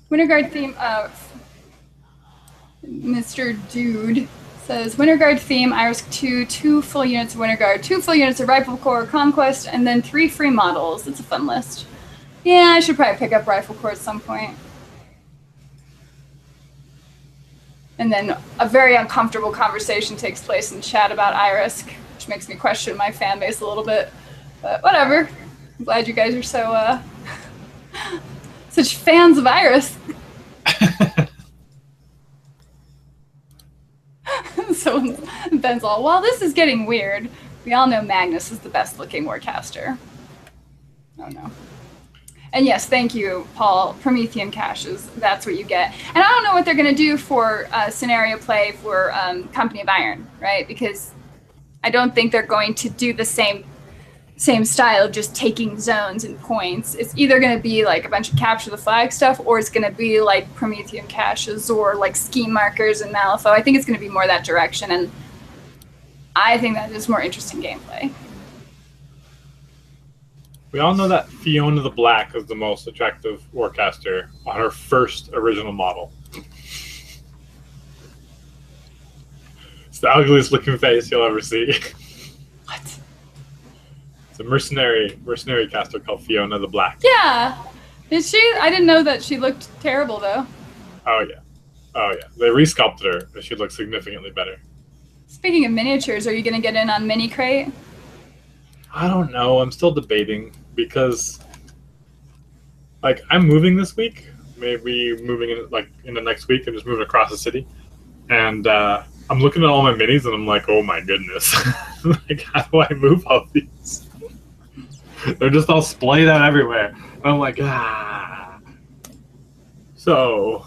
Winter Guard theme, Mr. Dude says, Winter Guard theme, Iris 2 full units of Winter Guard, 2 full units of Rifle Corps Conquest, and then 3 free models. It's a fun list. Yeah, I should probably pick up Rifle Corps at some point. And then a very uncomfortable conversation takes place in chat about Iris, which makes me question my fan base a little bit. But whatever. I'm glad you guys are so, such fans of Iris. So Ben's all, well, this is getting weird. We all know Magnus is the best looking Warcaster. Oh no. And yes, thank you, Paul. Promethean caches, that's what you get. And I don't know what they're going to do for scenario play for Company of Iron, right? Because I don't think they're going to do the same style of just taking zones and points. It's either going to be like a bunch of capture the flag stuff, or it's going to be like Promethean caches or like scheme markers and Malifaux. I think it's going to be more that direction, and I think that is more interesting gameplay. We all know that Fiona the Black is the most attractive Warcaster on her first original model. It's the ugliest looking face you'll ever see. What? A mercenary caster called Fiona the Black. Yeah. Is she? I didn't know that she looked terrible, though. Oh, yeah. They resculpted her, but she looks significantly better. Speaking of miniatures, are you going to get in on Mini Crate? I don't know. I'm still debating, because, like, I'm moving this week. Maybe moving in the next week and just moving across the city. And I'm looking at all my minis, and I'm like, oh my goodness. Like, how do I move all these? They're just all splayed out everywhere. And I'm like, So,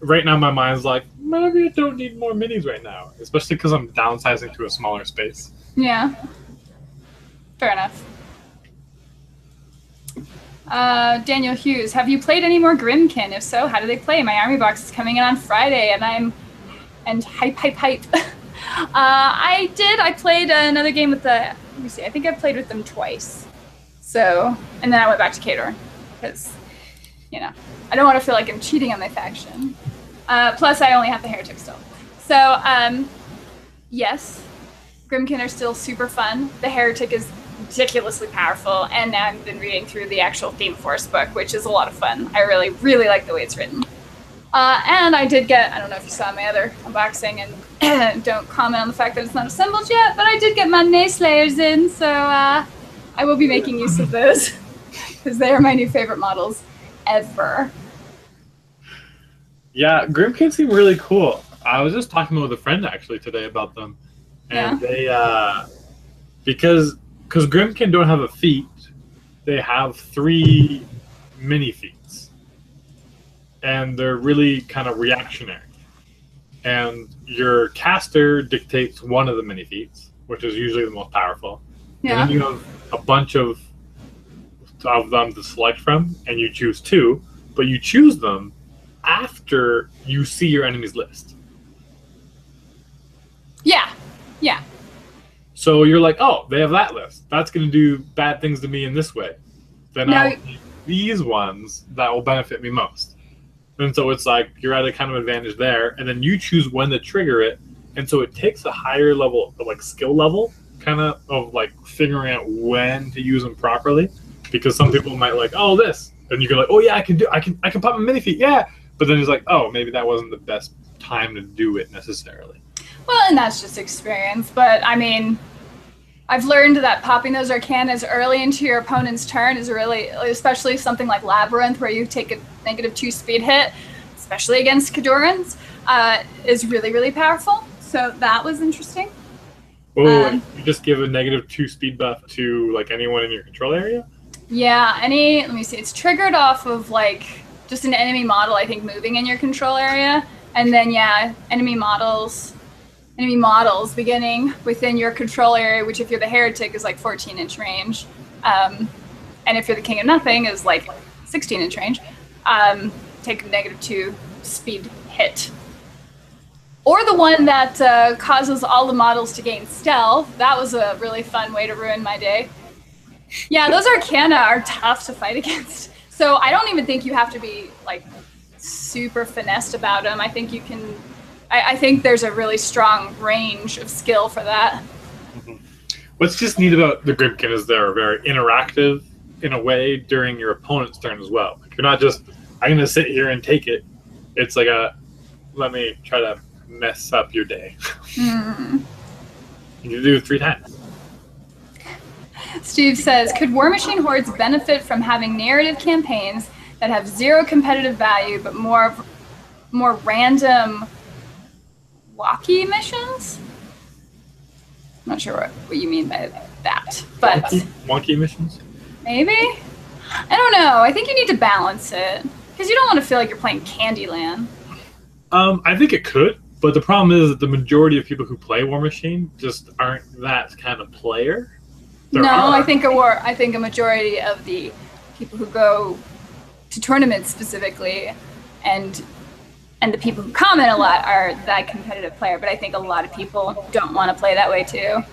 right now my mind's like, maybe I don't need more minis right now. Especially because I'm downsizing to a smaller space. Yeah. Fair enough. Daniel Hughes, have you played any more Grimkin? If so, how do they play? My army box is coming in on Friday, and hype. I did. I played another game with let me see, I think I played with them twice. So, and then I went back to Kador, because, you know, I don't want to feel like I'm cheating on my faction. Plus, I only have the Heretic still. So, yes, Grimkin are still super fun. The Heretic is ridiculously powerful, and now I've been reading through the actual Theme Force book, which is a lot of fun. I really, really like the way it's written. And I did get, I don't know if you saw my other unboxing, and don't comment on the fact that it's not assembled yet, but I did get my Nayslayers in, so I will be making use of those, because they are my new favorite models ever. Yeah, Grimkin seem really cool. I was just talking with a friend actually today about them, and they because Grimkin don't have a feat, they have 3 mini feats, and they're really kind of reactionary. And your caster dictates one of the mini feats, which is usually the most powerful. Yeah. And then you have a bunch of them to select from, and you choose 2, but you choose them after you see your enemy's list. Yeah. So you're like, oh, they have that list. That's going to do bad things to me in this way. Then I'll take these ones that will benefit me most. And so it's like you're at a kind of advantage there, and then you choose when to trigger it. And so it takes a higher level, like skill level, kind of like figuring out when to use them properly. Because some people might like, oh, this, and you can like, oh yeah, I can pop a mini feat, yeah. But then it's like, oh, maybe that wasn't the best time to do it necessarily. Well, and that's just experience. But I mean, I've learned that popping those arcanas early into your opponent's turn is really, especially something like Labyrinth, where you take a -2 speed hit, especially against Khadorans, is really, really powerful. So that was interesting. Oh, you just give a -2 speed buff to like anyone in your control area? Yeah, let me see, it's triggered off of like just an enemy model, I think, moving in your control area. And then, yeah, enemy models beginning within your control area, which if you're the Heretic is like 14-inch range. And if you're the King of Nothing is like 16-inch range. Take a -2 speed hit. Or the one that causes all the models to gain stealth. That was a really fun way to ruin my day. Yeah, those Arcana are tough to fight against. So I don't even think you have to be like super finessed about them. I think you can. I think there's a really strong range of skill for that. Mm-hmm. What's just neat about the Grimkin is they're very interactive in a way during your opponent's turn as well. Like, you're not just, I'm going to sit here and take it. It's like let me try to mess up your day. Mm. You do it 3 times. Steve says, could War Machine Hordes benefit from having narrative campaigns that have 0 competitive value but more random walkie missions? I'm not sure what you mean by that, but wonky missions? Maybe? I don't know. I think you need to balance it because you don't want to feel like you're playing Candyland. I think it could, but the problem is that the majority of people who play War Machine just aren't that kind of player. I think a majority of the people who go to tournaments specifically and the people who comment a lot are that competitive player, but I think a lot of people don't want to play that way too.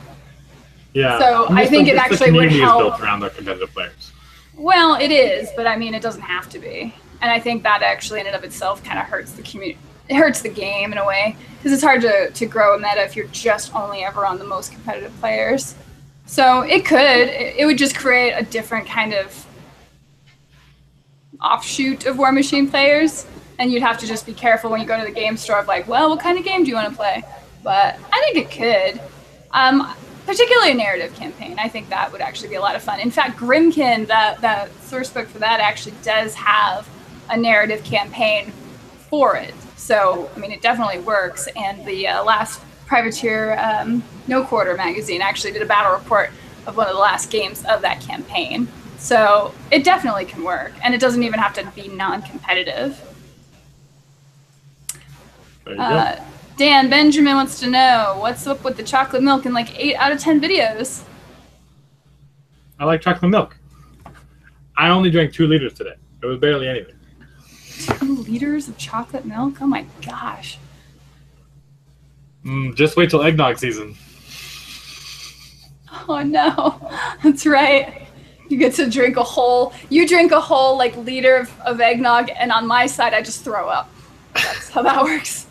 Yeah. So I think it actually would help. Is built around their competitive players. Well, it is, but I mean, it doesn't have to be. And I think that actually in and of itself kind of hurts the community. It hurts the game in a way because it's hard to grow a meta if you're just only ever on the most competitive players. So it would just create a different kind of offshoot of War Machine players. And you'd have to just be careful when you go to the game store of like, well, what kind of game do you want to play? But I think it could. Particularly a narrative campaign. I think that would actually be a lot of fun. In fact, Grimkin, that source book for that actually does have a narrative campaign for it. So, I mean, it definitely works. And the last Privateer No Quarter magazine actually did a battle report of one of the last games of that campaign. So it definitely can work. And it doesn't even have to be non-competitive. There you go. Dan Benjamin wants to know, what's up with the chocolate milk in like 8 out of 10 videos? I like chocolate milk. I only drank 2 liters today. It was barely anything. 2 liters of chocolate milk? Oh my gosh. Just wait till eggnog season. Oh no, that's right. You get to drink you drink a whole like liter of eggnog, and on my side I just throw up. That's how that works.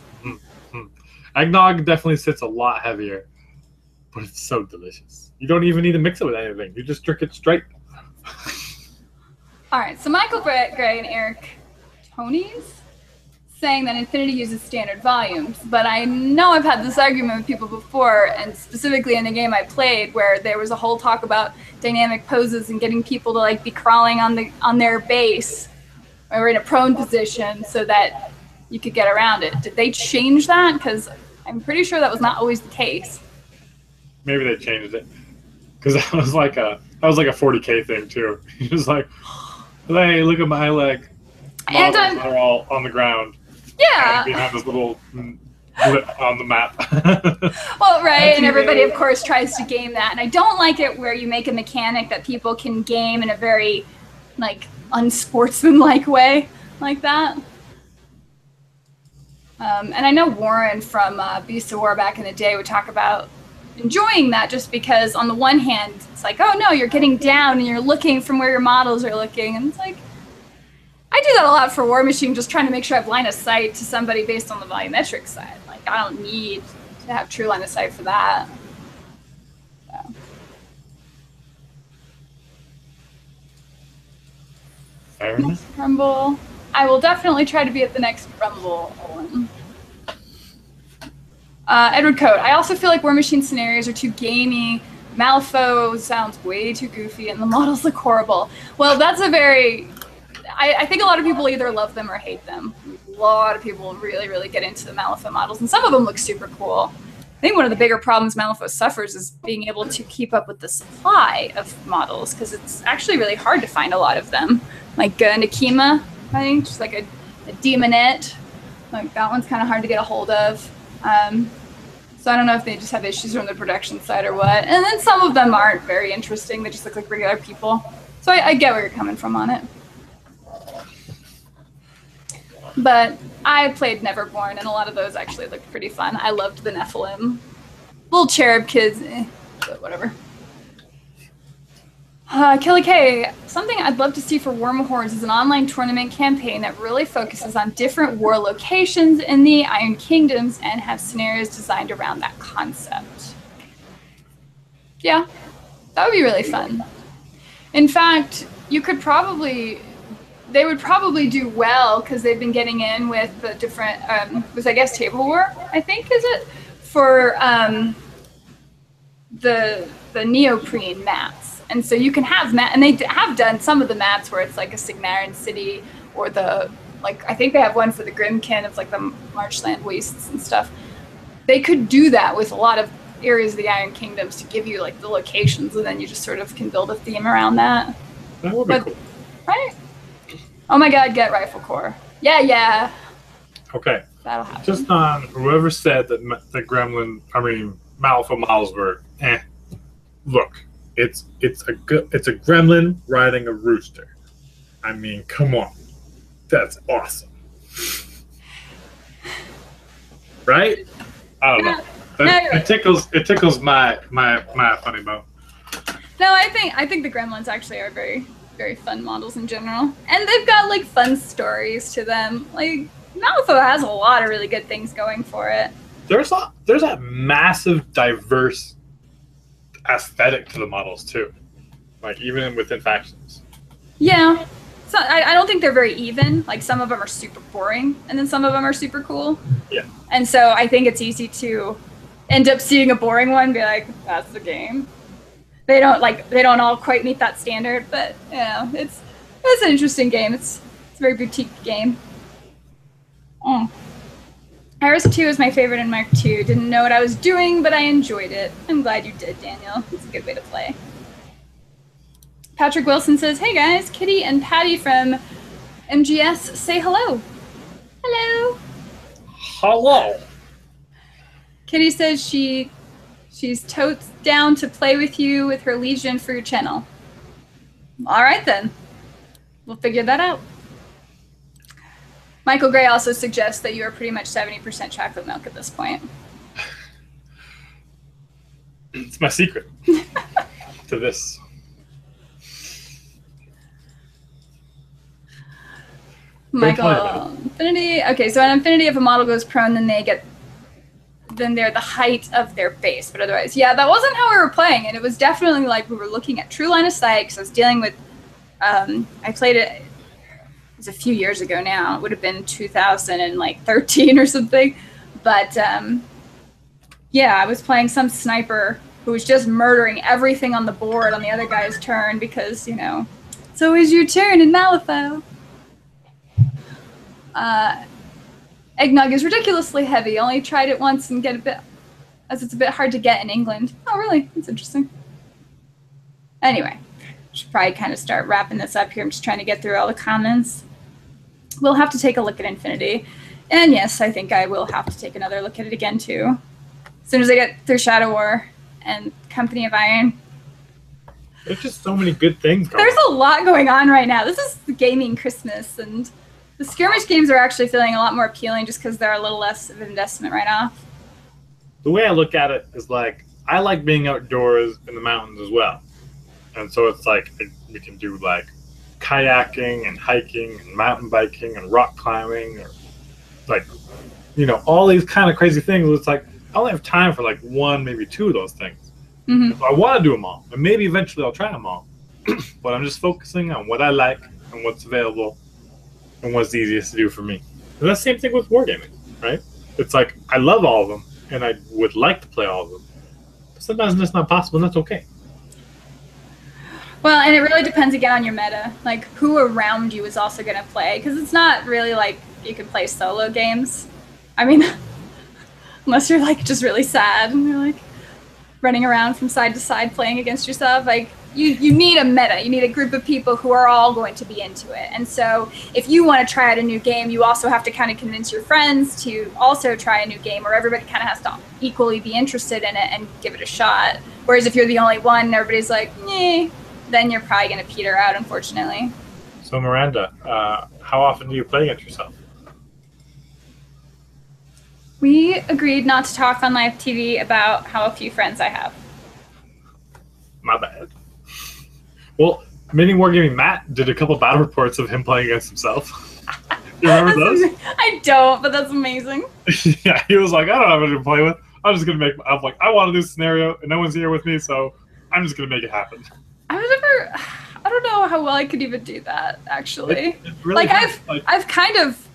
Eggnog definitely sits a lot heavier, but it's so delicious. You don't even need to mix it with anything. You just drink it straight. All right, so Michael Gray and Eric Tony's saying that Infinity uses standard volumes, but I know I've had this argument with people before, and specifically in the game I played, where there was a whole talk about dynamic poses and getting people to like be crawling on their base or in a prone position so that you could get around it. Did they change that? Because I'm pretty sure that was not always the case. Maybe they changed it. Because that was like a 40K thing too. He was like, hey, look at my leg. And they're all on the ground. Yeah. Behind this little blip on the map. Well, right, and everybody of course tries to game that. And I don't like it where you make a mechanic that people can game in a very like unsportsmanlike way like that. And I know Warren from Beast of War back in the day would talk about enjoying that just because on the one hand, it's like, oh no, you're getting down and you're looking from where your models are looking. And it's like, I do that a lot for War Machine, just trying to make sure I have line of sight to somebody based on the volumetric side. Like, I don't need to have true line of sight for that. So. Fair enough. Next Rumble. I will definitely try to be at the next Rumble. Edward Code. I also feel like War Machine scenarios are too gamey. Malifaux sounds way too goofy, and the models look horrible. Well, that's a very... I think a lot of people either love them or hate them. A lot of people really, really get into the Malifaux models, and some of them look super cool. I think one of the bigger problems Malifaux suffers is being able to keep up with the supply of models, because it's actually really hard to find a lot of them. Like Nakima, I think, just like a demonette. Like, that one's kind of hard to get a hold of. So I don't know if they just have issues from the production side or what. And then some of them aren't very interesting. They just look like regular people. So I get where you're coming from on it. But I played Neverborn, and a lot of those actually looked pretty fun. I loved the Nephilim. Little cherub kids, but whatever. Kelly K, something I'd love to see for Warmahordes is an online tournament campaign that really focuses on different war locations in the Iron Kingdoms and have scenarios designed around that concept. Yeah, that would be really fun. In fact, you could probably... They would probably do well because they've been getting in with the different, was I guess Table War, I think, is it? For the neoprene maps. And so you can have and they have done some of the maps where it's like a Signarin city or the, like, I think they have one for the Grimkin of like the marshland wastes and stuff. They could do that with a lot of areas of the Iron Kingdoms to give you like the locations, and then you just sort of can build a theme around that. That would be cool. Right? Oh my god, get Rifle Corps. Yeah. Okay. That'll happen. Just on whoever said that the Malifaux models were look, it's a gremlin riding a rooster. I mean, come on. That's awesome. Right? I don't know. It tickles my funny bone. No, I think the gremlins actually are very, very fun models in general. And they've got like fun stories to them. Like, Malifaux has a lot of really good things going for it. There's a massive diverse aesthetic to the models too. Like, even within factions. Yeah. So I don't think they're very even. Like, some of them are super boring, and then some of them are super cool. Yeah. And so I think it's easy to end up seeing a boring one and be like, that's the game. They don't all quite meet that standard, but it's an interesting game. It's a very boutique game. Iris 2 is my favorite in Mark 2. Didn't know what I was doing, but I enjoyed it. I'm glad you did, Daniel. It's a good way to play. Patrick Wilson says, hey guys, Kitty and Patty from MGS say hello. Hello. Hello. Kitty says she's totes down to play with you with her Legion for your channel. All right then. We'll figure that out. Michael Gray also suggests that you are pretty much 70% chocolate milk at this point. It's my secret to this. Michael, Infinity. Okay, so in Infinity, if a model goes prone, then they're the height of their base. But otherwise, yeah, that wasn't how we were playing. And it was definitely like we were looking at true line of sight, because I was dealing with, I played it was a few years ago now. It would have been 2013 or something. But yeah, I was playing some sniper who was just murdering everything on the board on the other guy's turn because, it's always your turn in Malifaux. Eggnog is ridiculously heavy. Only tried it once and as it's a bit hard to get in England. Oh, really? That's interesting. Anyway, should probably kind of start wrapping this up here. I'm just trying to get through all the comments. We'll have to take a look at Infinity. And yes, I think I will have to take another look at it again, too. As soon as I get through Shadow War and Company of Iron. There's just so many good things going on. There's a lot going on right now. This is the gaming Christmas, and the skirmish games are actually feeling a lot more appealing just because they're a little less of an investment right off. The way I look at it is like, I like being outdoors in the mountains as well. And so it's like we can do like kayaking and hiking and mountain biking and rock climbing, or like, you know, all these kind of crazy things. It's like I only have time for like one, maybe two of those things. Mm-hmm. So I want to do them all, and maybe eventually I'll try them all. But I'm just focusing on what I like and what's available and what's easiest to do for me. And that's the same thing with wargaming, right? It's like I love all of them, and I would like to play all of them. But sometimes that's not possible, and that's okay. Well, and it really depends again on your meta. Like who around you is also going to play, because it's not really like you can play solo games. I mean, unless you're like just really sad and you're like running around from side to side playing against yourself. Like you need a meta. You need a group of people who are all going to be into it. And so if you want to try out a new game, you also have to kind of convince your friends to also try a new game, or everybody kind of has to equally be interested in it and give it a shot. Whereas if you're the only one and everybody's like, "Nah," then you're probably going to peter out, unfortunately. So Miranda, how often do you play against yourself? We agreed not to talk on live TV about how few friends I have. My bad. Well, Mini Wargaming Matt did a couple battle reports of him playing against himself. You remember those? I don't, but that's amazing. Yeah, he was like, I don't have anything to play with. I'm just going to make... I'm like, I want to do this scenario, and no one's here with me, so I'm just going to make it happen. I don't know how well I could even do that, actually. It's really like, I've kind of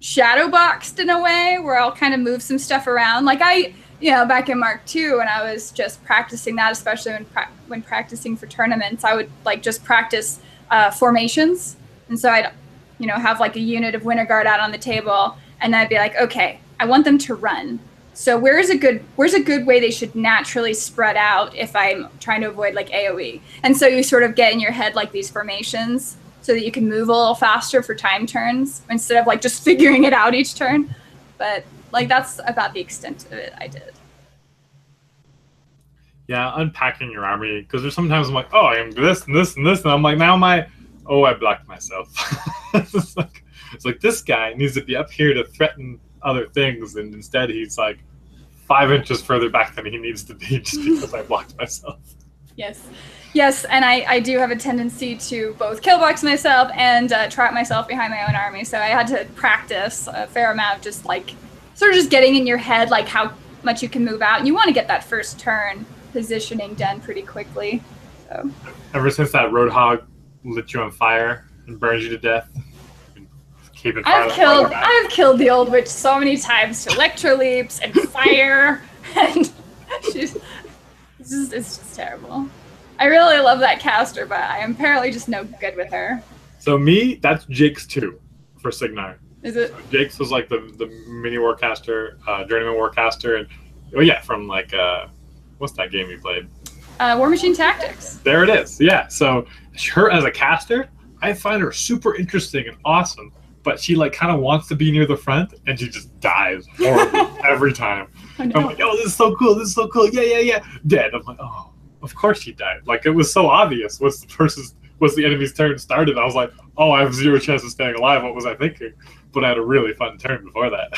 shadow boxed in a way where I'll kind of move some stuff around. Like back in Mark II, when I was just practicing that, especially when practicing for tournaments, I would like just practice formations. And so I'd, have like a unit of Winter Guard out on the table, and I'd be like, okay, I want them to run. So where's a good way they should naturally spread out if I'm trying to avoid like AoE? And so you sort of get in your head like these formations so that you can move a little faster for time turns instead of like just figuring it out each turn. But like that's about the extent of it I did. Yeah, unpacking your army, because there's sometimes I'm like, oh, I am this and this and this, and I'm like, I blocked myself. It's like this guy needs to be up here to threaten other things, and instead he's like 5 inches further back than he needs to be just because I blocked myself. Yes, and I do have a tendency to both killbox myself and trap myself behind my own army, so I had to practice a fair amount of just like sort of just getting in your head like how much you can move out, and you want to get that first turn positioning done pretty quickly. So ever since that Roadhog lit you on fire and burns you to death, I've killed the old witch so many times to electro leaps and fire, and it's just terrible. I really love that caster, but I am apparently just no good with her. So me, that's Jake's 2 for Signar. Is it? So Jake's was like the mini Warcaster, journeyman Warcaster, and from like what's that game you played? War Machine Tactics. There it is. Yeah. So her as a caster, I find her super interesting and awesome. But she like kind of wants to be near the front, and she just dies horribly every time. I'm like, oh, this is so cool. This is so cool. Yeah. Dead. I'm like, oh, of course she died. Like it was so obvious. Once the enemy's turn started, I was like, oh, I have 0 chance of staying alive. What was I thinking? But I had a really fun turn before that.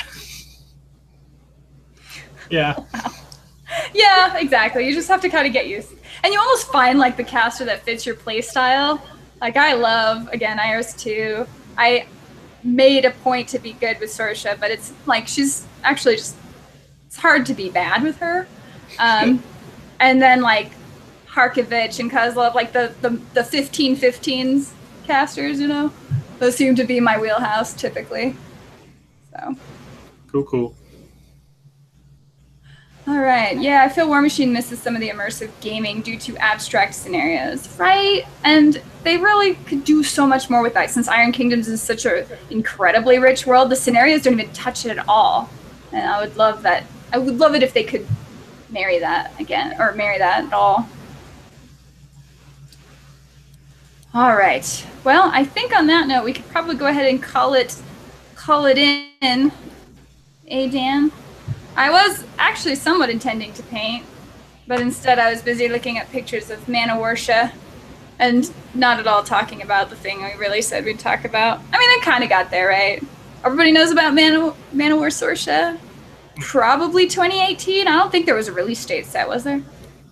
Yeah. Wow. Yeah, exactly. You just have to kind of get used. And you almost find like the caster that fits your play style. Like I love, again, Iris 2. I made a point to be good with Sorscha, but it's like she's actually just, it's hard to be bad with her. And then like Harkovich and Kozlov, like the 15-15s casters, those seem to be my wheelhouse typically. So cool. All right. Yeah, I feel War Machine misses some of the immersive gaming due to abstract scenarios, right? And they really could do so much more with that. Since Iron Kingdoms is such an incredibly rich world, the scenarios don't even touch it at all. And I would love that. I would love it if they could marry that again, or marry that at all. All right. Well, I think on that note, we could probably go ahead and call it in. Hey, Dan? I was actually somewhat intending to paint, but instead I was busy looking at pictures of Warcasters and not at all talking about the thing we really said we'd talk about. I mean, I kind of got there, right? Everybody knows about Warcasters Sorscha? probably 2018. I don't think there was a release date set, was there?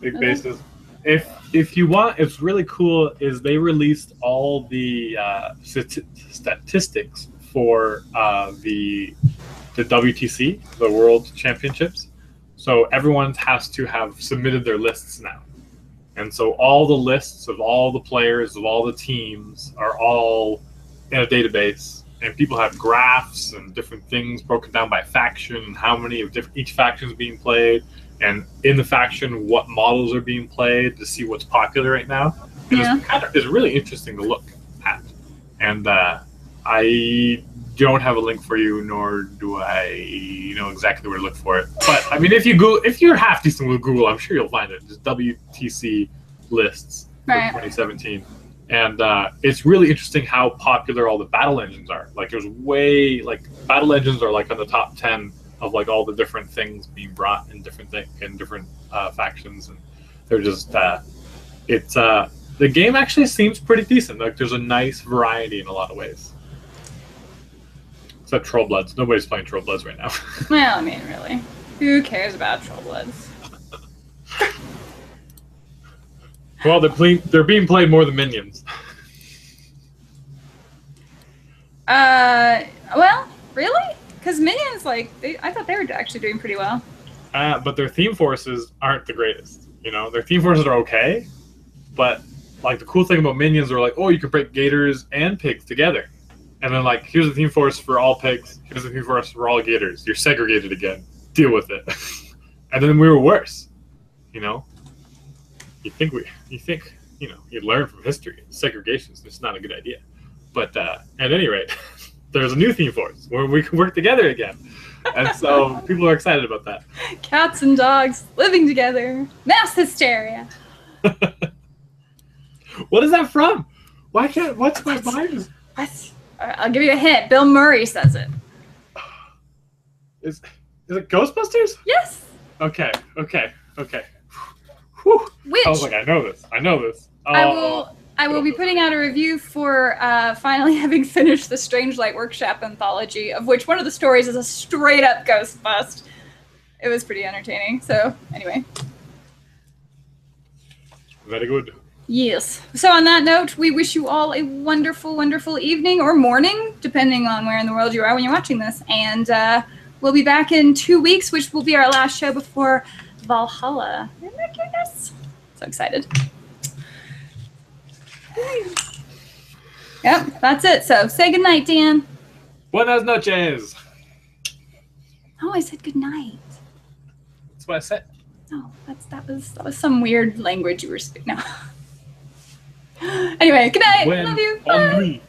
Big bases. If you want, it's really cool. Is they released all the statistics for the WTC, the World Championships. So everyone has to have submitted their lists now, and so all the lists of all the players of all the teams are all in a database, and people have graphs and different things broken down by faction and how many of each faction is being played. And in the faction, what models are being played to see what's popular right now. Yeah. It's really interesting to look at. And I don't have a link for you, nor do I know exactly where to look for it. But I mean, if you're half decent with Google, I'm sure you'll find it. Just WTC lists for 2017. And it's really interesting how popular all the battle engines are. Like battle engines are like on the top 10 of like all the different things being brought in different factions, and they're just the game actually seems pretty decent. Like there's a nice variety in a lot of ways. Except Trollbloods. Nobody's playing Trollbloods right now. Well, I mean, really, who cares about Trollbloods? Well, they're being played more than minions. Well, really? Because Minions, I thought they were actually doing pretty well. But their theme forces aren't the greatest. Their theme forces are okay, but like the cool thing about Minions are like, oh, you can break Gators and Pigs together, and then like here's the theme force for all Pigs, here's the theme force for all Gators. You're segregated again. Deal with it. And then we were worse. You think you'd learn from history. Segregation is just not a good idea. But at any rate. There's a new theme force where we can work together again. And so people are excited about that. Cats and dogs living together. Mass hysteria. What is that from? What's my mind? What? I'll give you a hint. Bill Murray says it. Is it Ghostbusters? Yes. Okay. Whew. Which? I was like, I know this. I will be putting out a review for finally having finished the Strange Light Workshop anthology, of which one of the stories is a straight-up ghost bust. It was pretty entertaining. So, anyway. Very good. Yes. So on that note, we wish you all a wonderful, wonderful evening or morning, depending on where in the world you are when you're watching this. And we'll be back in 2 weeks, which will be our last show before Valhalla. Oh my goodness. So excited. Yep, that's it. So say goodnight, Dan. Buenas noches. Oh, I said goodnight. That's what I said. No, that was some weird language you were speaking. No. Anyway, good night. Love you. Bye.